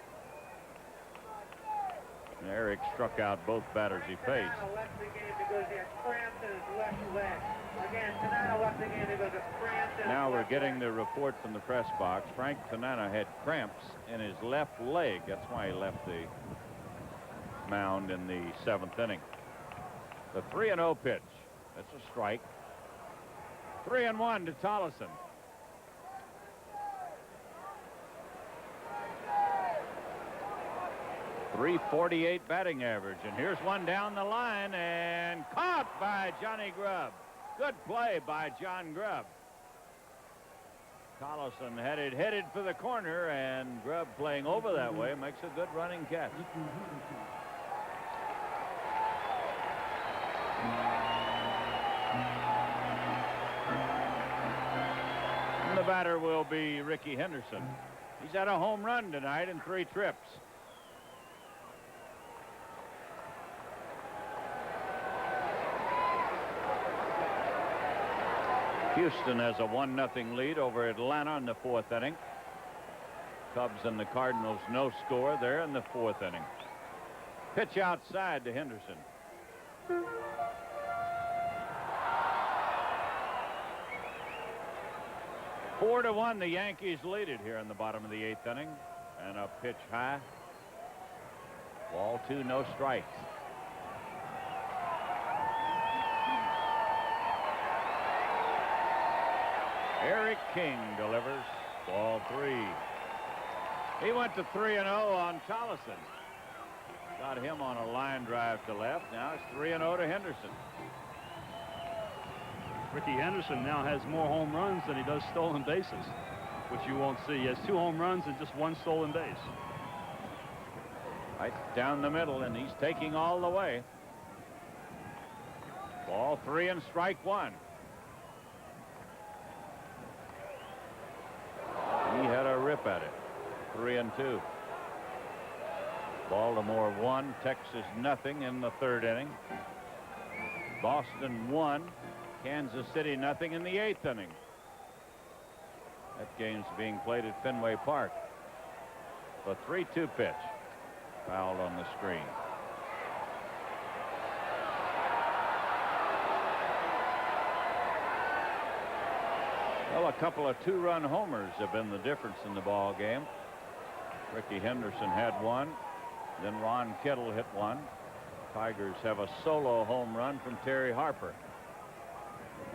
And Eric struck out both batters he faced. Tanana left the game because he had cramps in his left leg. Again, Tanana left the game because of cramps in his Now we're left getting leg. the report from the press box. Frank Tanana had cramps in his left leg. That's why he left the mound in the 7th inning. The 3-0 pitch. That's a strike. 3-1 to Tollison. .348 batting average, and here's one down the line and caught by Johnny Grubb. Good play by John Grubb. Tollison had it headed for the corner, and Grubb playing over that way makes a good running catch. And the batter will be Ricky Henderson. He's had a home run tonight in 3 trips. Houston has a 1-0 lead over Atlanta in the 4th inning. Cubs and the Cardinals no score there in the 4th inning. Pitch outside to Henderson. Four to 1, the Yankees lead it here in the bottom of the 8th inning. And a pitch high. Ball 2, no strikes. Eric King delivers. Ball 3. He went to 3-0 on Tollison. Got him on a line drive to left. Now it's 3-0 to Henderson. Ricky Henderson now has more home runs than he does stolen bases, which you won't see. He has 2 home runs and just 1 stolen base. Right down the middle, and he's taking all the way. Ball 3 and strike 1. He had a rip at it. 3-2. Baltimore 1, Texas nothing in the 3rd inning. Boston 1, Kansas City nothing in the 8th inning. That game's being played at Fenway Park. The 3-2 pitch. Fouled on the screen. Well, a couple of 2-run homers have been the difference in the ball game. Ricky Henderson had one. Then Ron Kittle hit one. Tigers have a solo home run from Terry Harper.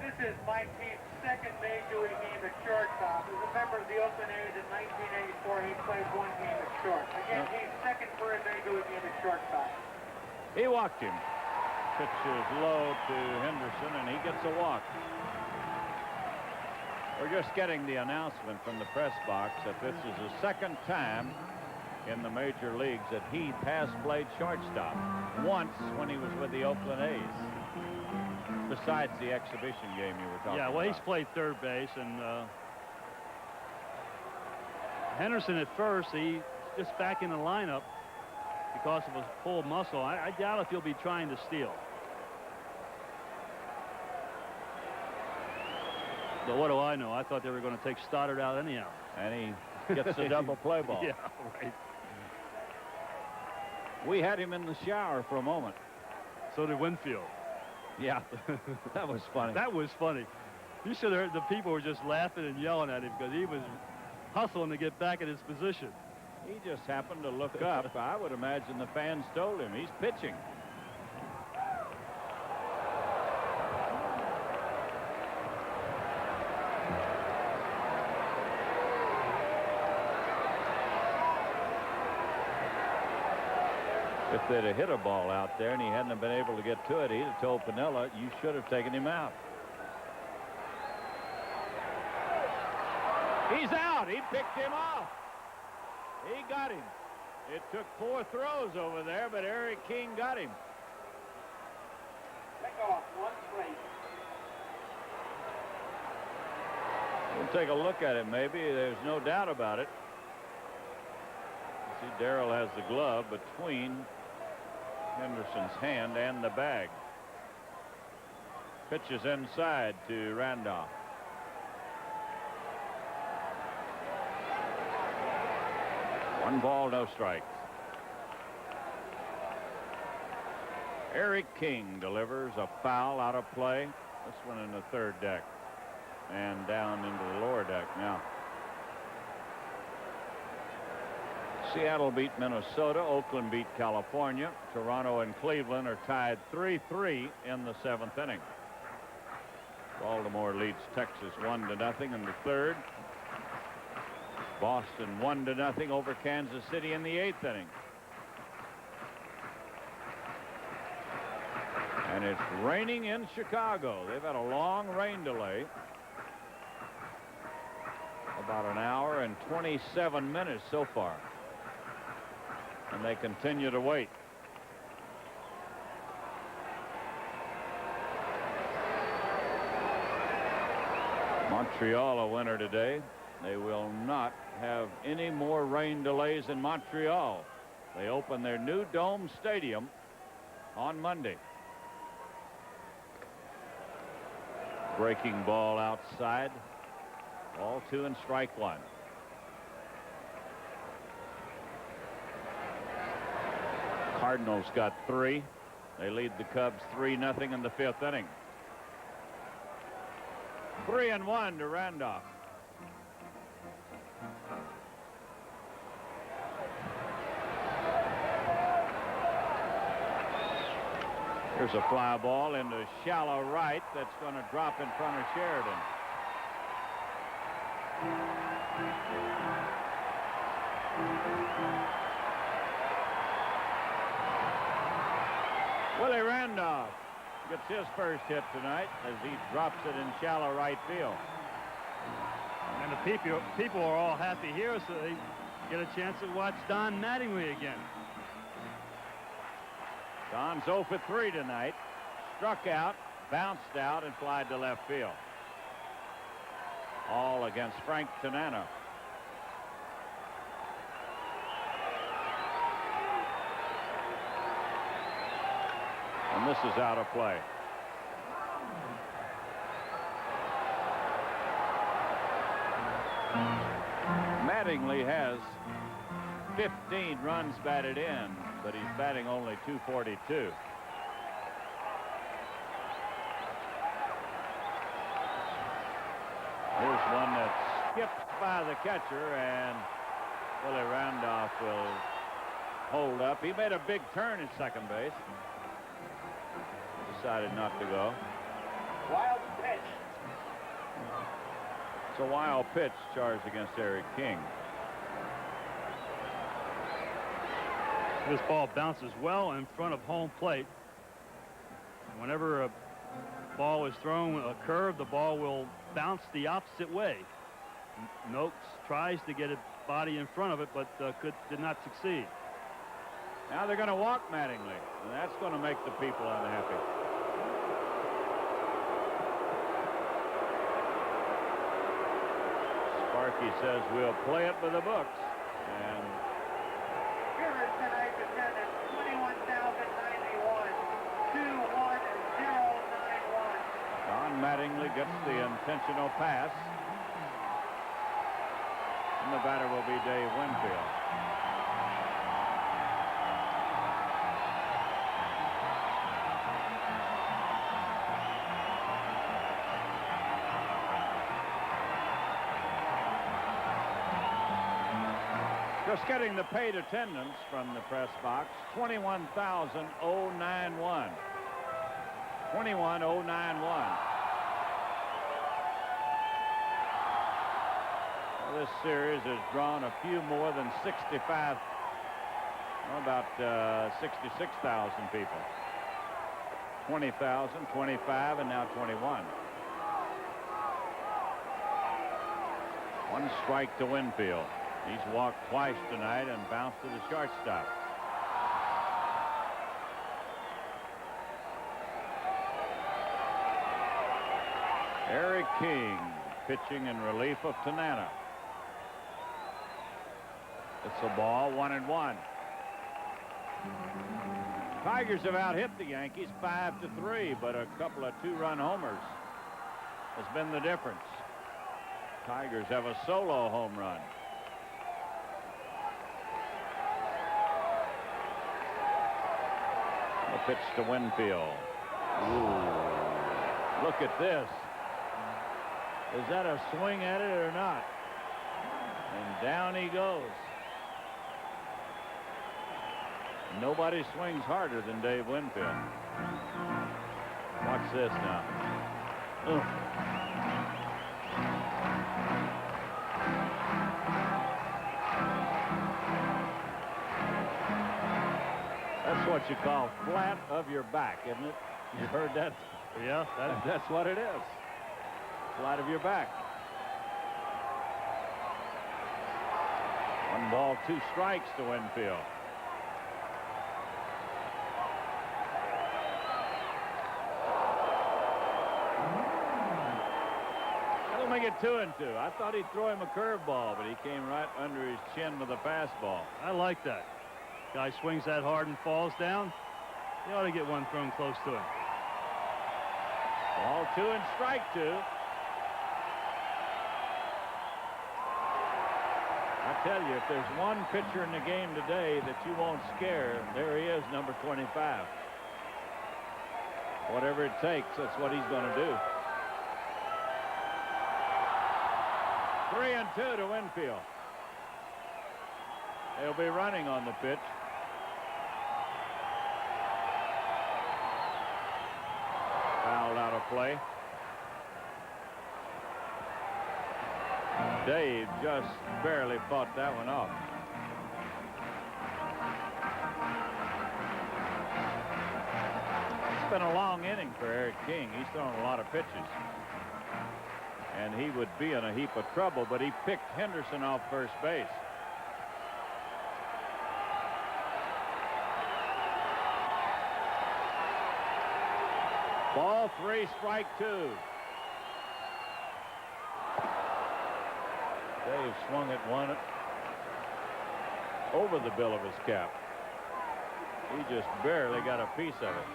This is Mike Heath's 2nd major league game at shortstop. He was a member of the Oakland A's in 1984. He played 1 game at short. Again, he's 2nd for a major league game at shortstop. He walked him. Pitch is low to Henderson, and he gets a walk. We're just getting the announcement from the press box that this is the 2nd time in the major leagues that Heath has played shortstop. Once when he was with the Oakland A's. Besides the exhibition game you were talking about. Yeah, well, he's played 3rd base, and Henderson at first, he just back in the lineup because of his pulled muscle. I doubt if he'll be trying to steal. But what do I know? I thought they were going to take Stoddard out anyhow. And he gets a double play ball. Yeah, right. We had him in the shower for a moment. So did Winfield. Yeah, that was funny. That was funny. You should have heard the people were just laughing and yelling at him because he was hustling to get back in his position. He just happened to look up. I would imagine the fans told him he's pitching. If they'd have hit a ball out there and he hadn't been able to get to it, he'd have told Piniella, you should have taken him out. He's out. He picked him off. He got him. It took 4 throws over there, but Eric King got him. Pick off, 1 straight. We'll take a look at it maybe. There's no doubt about it. See, Darrell has the glove between Henderson's hand and the bag. Pitches inside to Randolph. One ball, no strikes. Eric King delivers a foul out of play. This one in the 3rd deck and down into the lower deck now. Seattle beat Minnesota. Oakland beat California. Toronto and Cleveland are tied 3-3 in the 7th inning. Baltimore leads Texas 1-0 in the 3rd. Boston 1-0 over Kansas City in the 8th inning. And it's raining in Chicago. They've had a long rain delay. About an hour and 27 minutes so far. And they continue to wait. Montreal a winner today. They will not have any more rain delays in Montreal. They open their new dome stadium on Monday. Breaking ball outside. Ball 2 and strike 1. Cardinals got 3. They lead the Cubs 3-0 in the 5th inning. 3-1 to Randolph. Here's a fly ball into shallow right that's going to drop in front of Sheridan. Willie Randolph gets his first hit tonight as he drops it in shallow right field. And the people are all happy here, so they get a chance to watch Don Mattingly again. Don's 0 for 3 tonight. Struck out, bounced out, and flied to left field. All against Frank Tanana. And this is out of play. Mattingly has 15 runs batted in, but he's batting only .242. Here's one that skipped by the catcher, and Willie Randolph will hold up. He made a big turn at second base. Decided not to go. Wild pitch. It's a wild pitch charged against Eric King. This ball bounces well in front of home plate. Whenever a ball is thrown a curve, the ball will bounce the opposite way. Noakes tries to get a body in front of it, but did not succeed. Now they're going to walk Mattingly, and that's going to make the people unhappy. Sparky says we'll play it by the books. And Here is tonight's attendance, 21,091, 21091. Don Mattingly gets the intentional pass. And the batter will be Dave Winfield. Just getting the paid attendance from the press box, 21,091. 21,091. Well, this series has drawn a few more than 65, about 66,000 people. 20,000, 25, and now 21. One strike to Winfield. He's walked twice tonight and bounced to the shortstop. Eric King pitching in relief of Tanana. It's a ball, 1-1. Tigers have out-hit the Yankees 5-3, but a couple of two-run homers has been the difference. Tigers have a solo home run. A pitch to Winfield. Ooh, look at this. Is that a swing at it or not? And down he goes. Nobody swings harder than Dave Winfield. Watch this now. Ugh. That's what you call flat of your back, isn't it? You heard that? Yeah, That's what it is. Flat of your back. 1 ball, 2 strikes to Winfield. That'll make it 2-2. I thought he'd throw him a curveball, but he came right under his chin with a fastball. I like that. Guy swings that hard and falls down. You ought to get one thrown close to him. Ball 2 and strike 2. I tell you, if there's one pitcher in the game today that you won't scare, there he is, number 25. Whatever it takes, that's what he's going to do. 3-2 to Winfield. They'll be running on the pitch. Fouled out of play. Dave just barely fought that one off. It's been a long inning for Eric King. He's thrown a lot of pitches. And he would be in a heap of trouble, but he picked Henderson off first base. Ball 3, strike 2. Dave swung at one over the bill of his cap. He just barely got a piece of it.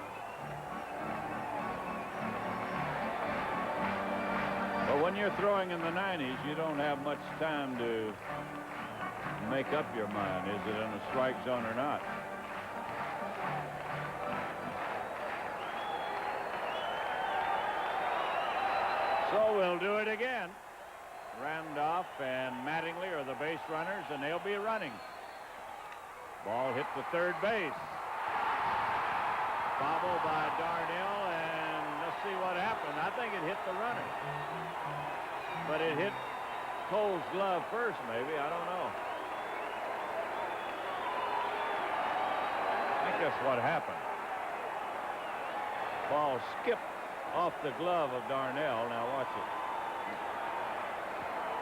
But when you're throwing in the 90s, you don't have much time to make up your mind. Is it in a strike zone or not? So we'll do it again. Randolph and Mattingly are the base runners, and they'll be running. Ball hit to third base. Bobble by Darnell, and let's see what happened. I think it hit the runner. But it hit Cole's glove first, maybe. I don't know. I think that's what happened. Ball skipped off the glove of Darnell. Now watch it.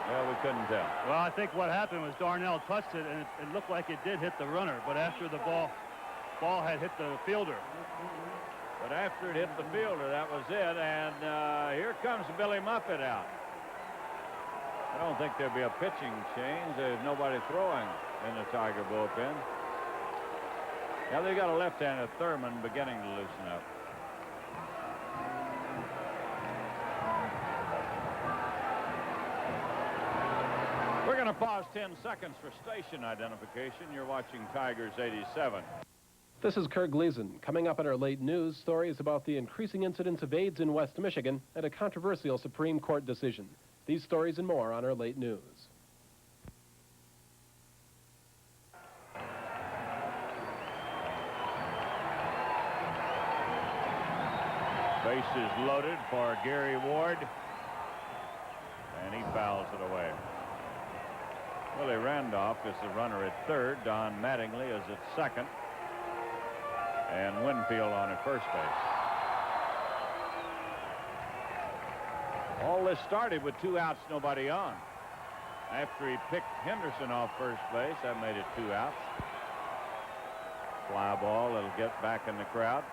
Well, we couldn't tell. Well, I think what happened was Darnell touched it, and it looked like it did hit the runner. But after the ball had hit the fielder. But after it hit the fielder, that was it. And here comes Billy Muffet out. I don't think there'll be a pitching change. There's nobody throwing in the Tiger bullpen. Now they got a left-handed Thurman beginning to loosen up. We're going to pause 10 seconds for station identification. You're watching Tigers 87. This is Kurt Gleason. Coming up in our late news, stories about the increasing incidence of AIDS in West Michigan and a controversial Supreme Court decision. These stories and more on our late news. Bases loaded for Gary Ward. And he fouls it away. Willie Randolph is the runner at third. Don Mattingly is at second. And Winfield on at first base. All this started with 2 outs, nobody on. After he picked Henderson off first base, that made it 2 outs. Fly ball, it'll get back in the crowd.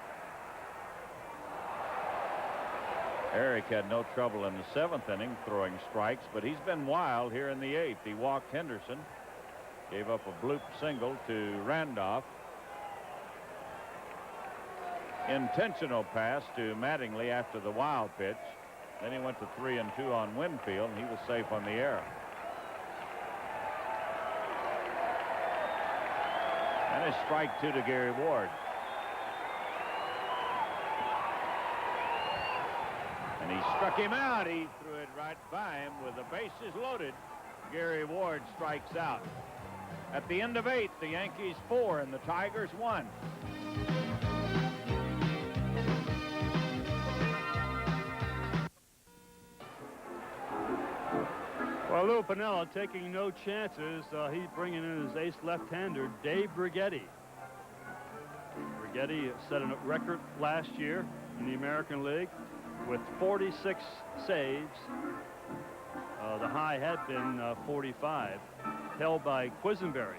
Eric had no trouble in the 7th inning throwing strikes, but he's been wild here in the 8th. He walked Henderson, gave up a bloop single to Randolph. Intentional pass to Mattingly after the wild pitch. Then he went to 3-2 on Winfield, and he was safe on the error. And a strike 2 to Gary Ward. And he struck him out. He threw it right by him with the bases loaded. Gary Ward strikes out. At the end of 8, the Yankees 4 and the Tigers 1. Well, Lou Piniella taking no chances. He's bringing in his ace left-hander, Dave Righetti. Righetti set a record last year in the American League with 46 saves. The high had been 45, held by Quisenberry.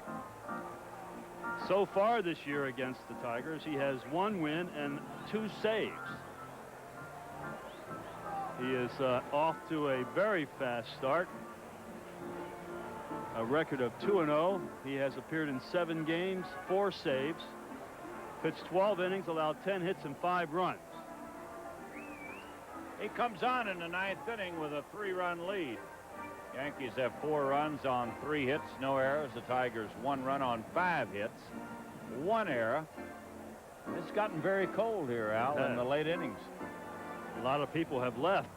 So far this year against the Tigers, he has 1 win and 2 saves. He is off to a very fast start. A record of 2-0. He has appeared in 7 games, 4 saves, pitched 12 innings, allowed 10 hits and 5 runs. He comes on in the 9th inning with a 3-run lead. Yankees have 4 runs on 3 hits, no errors. The Tigers 1 run on 5 hits, 1 error. It's gotten very cold here, Al, in the late innings. A lot of people have left.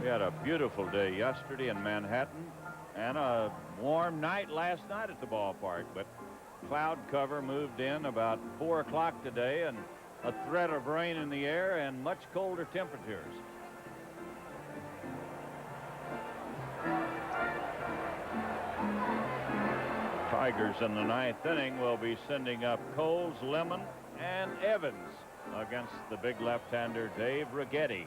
We had a beautiful day yesterday in Manhattan and a warm night last night at the ballpark, but cloud cover moved in about 4 o'clock today, and a threat of rain in the air and much colder temperatures. Tigers in the 9th inning will be sending up Coles, Lemon, and Evans against the big left-hander Dave Righetti.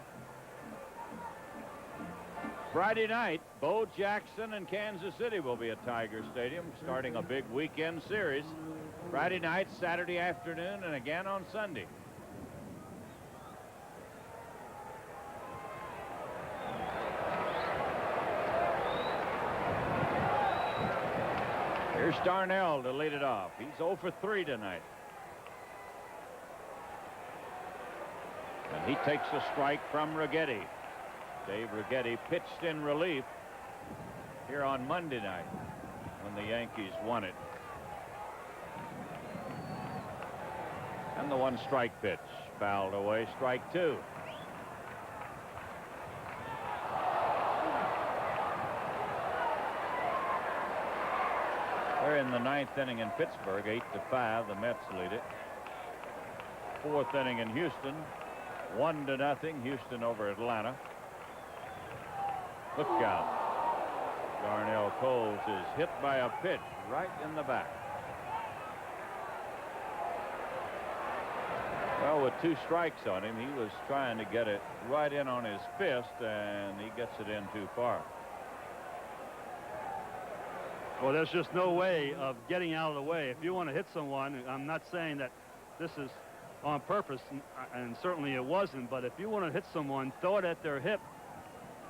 Friday night, Bo Jackson and Kansas City will be at Tiger Stadium starting a big weekend series. Friday night, Saturday afternoon, and again on Sunday. Here's Darnell to lead it off. He's 0 for 3 tonight. And he takes a strike from Righetti. Dave Righetti pitched in relief here on Monday night when the Yankees won it. And the 1-strike pitch fouled away, strike 2. They're in the 9th inning in Pittsburgh, 8-5. The Mets lead it. 4th inning in Houston, 1-0. Houston over Atlanta. Look out. Darnell Coles is hit by a pitch right in the back. Well, with 2 strikes on him, he was trying to get it right in on his fist, and he gets it in too far. Well, there's just no way of getting out of the way. If you want to hit someone, I'm not saying that this is on purpose, and certainly it wasn't, but if you want to hit someone, throw it at their hip,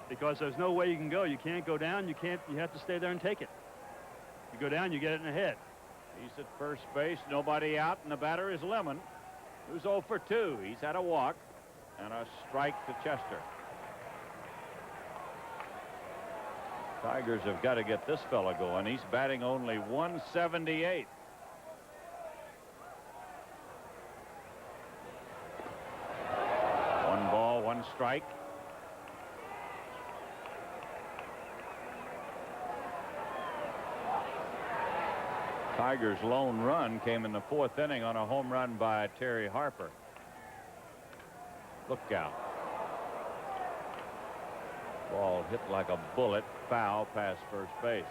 because there's no way you can go. You can't go down. You have to stay there and take it. You go down, you get it in the head. He's at first base, nobody out, and the batter is Lemon, who's 0 for 2. He's had a walk and a strike to Chester. Tigers have got to get this fella going. He's batting only 178. One ball, 1 strike. Tigers' lone run came in the 4th inning on a home run by Terry Harper. Look out. Ball hit like a bullet, foul past first base.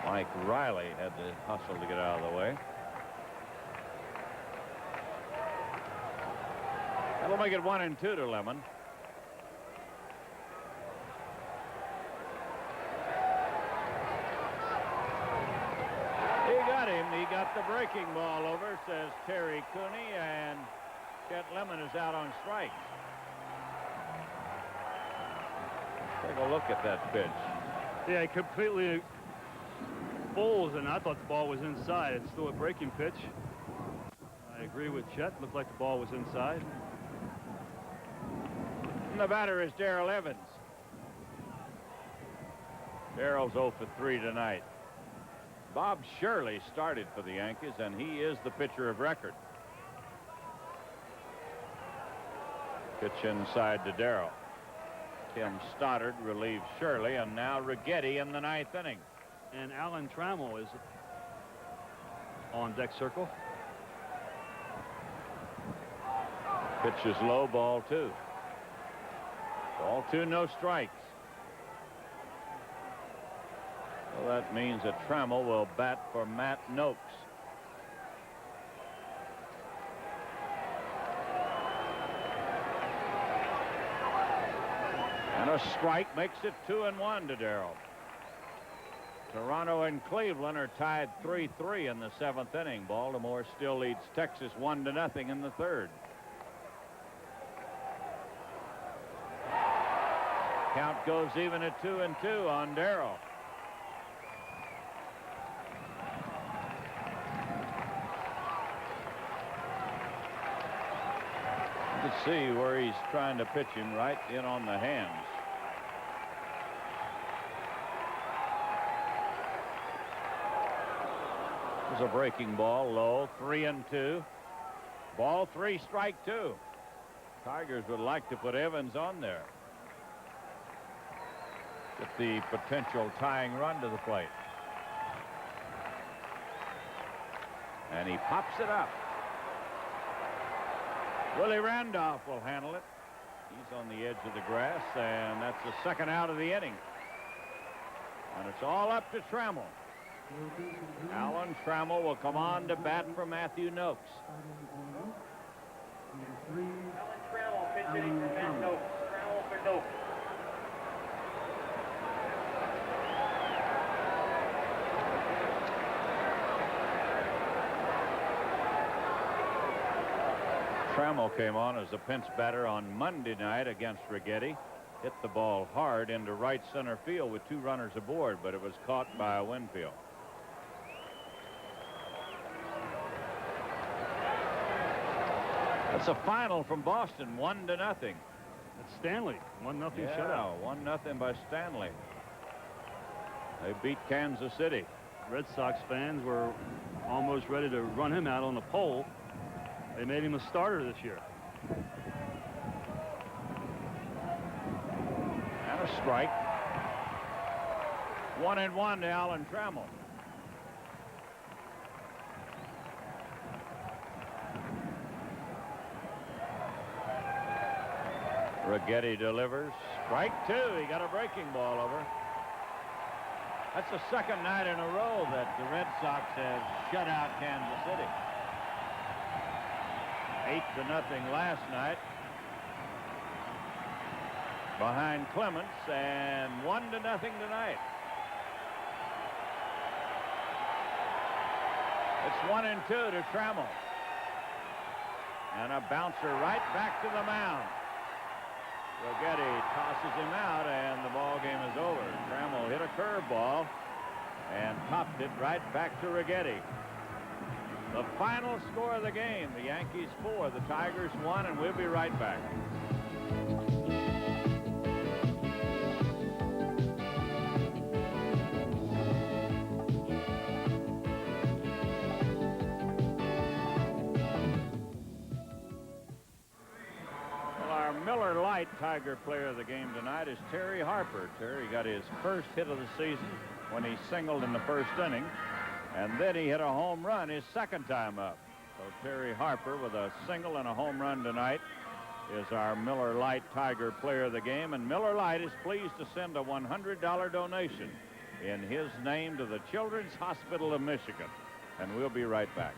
Mike Riley had to hustle to get out of the way. That'll make it 1-2 to Lemon. He got him. He got the breaking ball over, says Terry Cooney, and Chet Lemon is out on strikes. Take a look at that pitch. Yeah, he completely fools, and I thought the ball was inside. It's still a breaking pitch. I agree with Chet. Looked like the ball was inside. And the batter is Darrell Evans. Darrell's 0 for 3 tonight. Bob Shirley started for the Yankees, and he is the pitcher of record. Pitch inside to Darrell. Tim Stoddard relieves Shirley, and now Righetti in the 9th inning. And Alan Trammell is on deck circle. Pitch is low, ball 2. Ball 2, no strikes. Well, that means that Trammell will bat for Matt Noakes. And a strike makes it 2-1 to Darrell. Toronto and Cleveland are tied 3-3 in the 7th inning. Baltimore still leads Texas 1-0 in the 3rd. Count goes even at 2-2 on Darrell. You can see where he's trying to pitch him, right in on the hands. There's a breaking ball, low, 3-2. Ball 3, strike 2. Tigers would like to put Evans on there. Get the potential tying run to the plate. And he pops it up. Willie Randolph will handle it. He's on the edge of the grass, and that's the 2nd out of the inning. And it's all up to Trammell. Alan Trammell will come on to bat for Matthew Noakes. Alan Trammell pitch hitting for Matt Noakes. Trammell for Noakes. Trammell came on as a pinch batter on Monday night against Righetti. Hit the ball hard into right center field with 2 runners aboard, but it was caught by Winfield. That's a final from Boston, 1-0. It's Stanley, 1-0 shutout. 1-0 by Stanley. They beat Kansas City. Red Sox fans were almost ready to run him out on the pole. They made him a starter this year. And a strike. 1-1 to Alan Trammell. Righetti delivers. Strike 2. He got a breaking ball over. That's the 2nd night in a row that the Red Sox have shut out Kansas City. 8-0 last night behind Clements, and 1-0 tonight. It's 1-2 to Trammell. And a bouncer right back to the mound. Righetti tosses him out, and the ball game is over. Trammell hit a curveball and popped it right back to Righetti. The final score of the game, the Yankees 4, the Tigers 1, and we'll be right back. Miller Lite Tiger player of the game tonight is Terry Harper. Terry got his first hit of the season when he singled in the 1st inning, and then he hit a home run his 2nd time up. So Terry Harper with a single and a home run tonight is our Miller Lite Tiger player of the game, and Miller Lite is pleased to send a $100 donation in his name to the Children's Hospital of Michigan. And we'll be right back.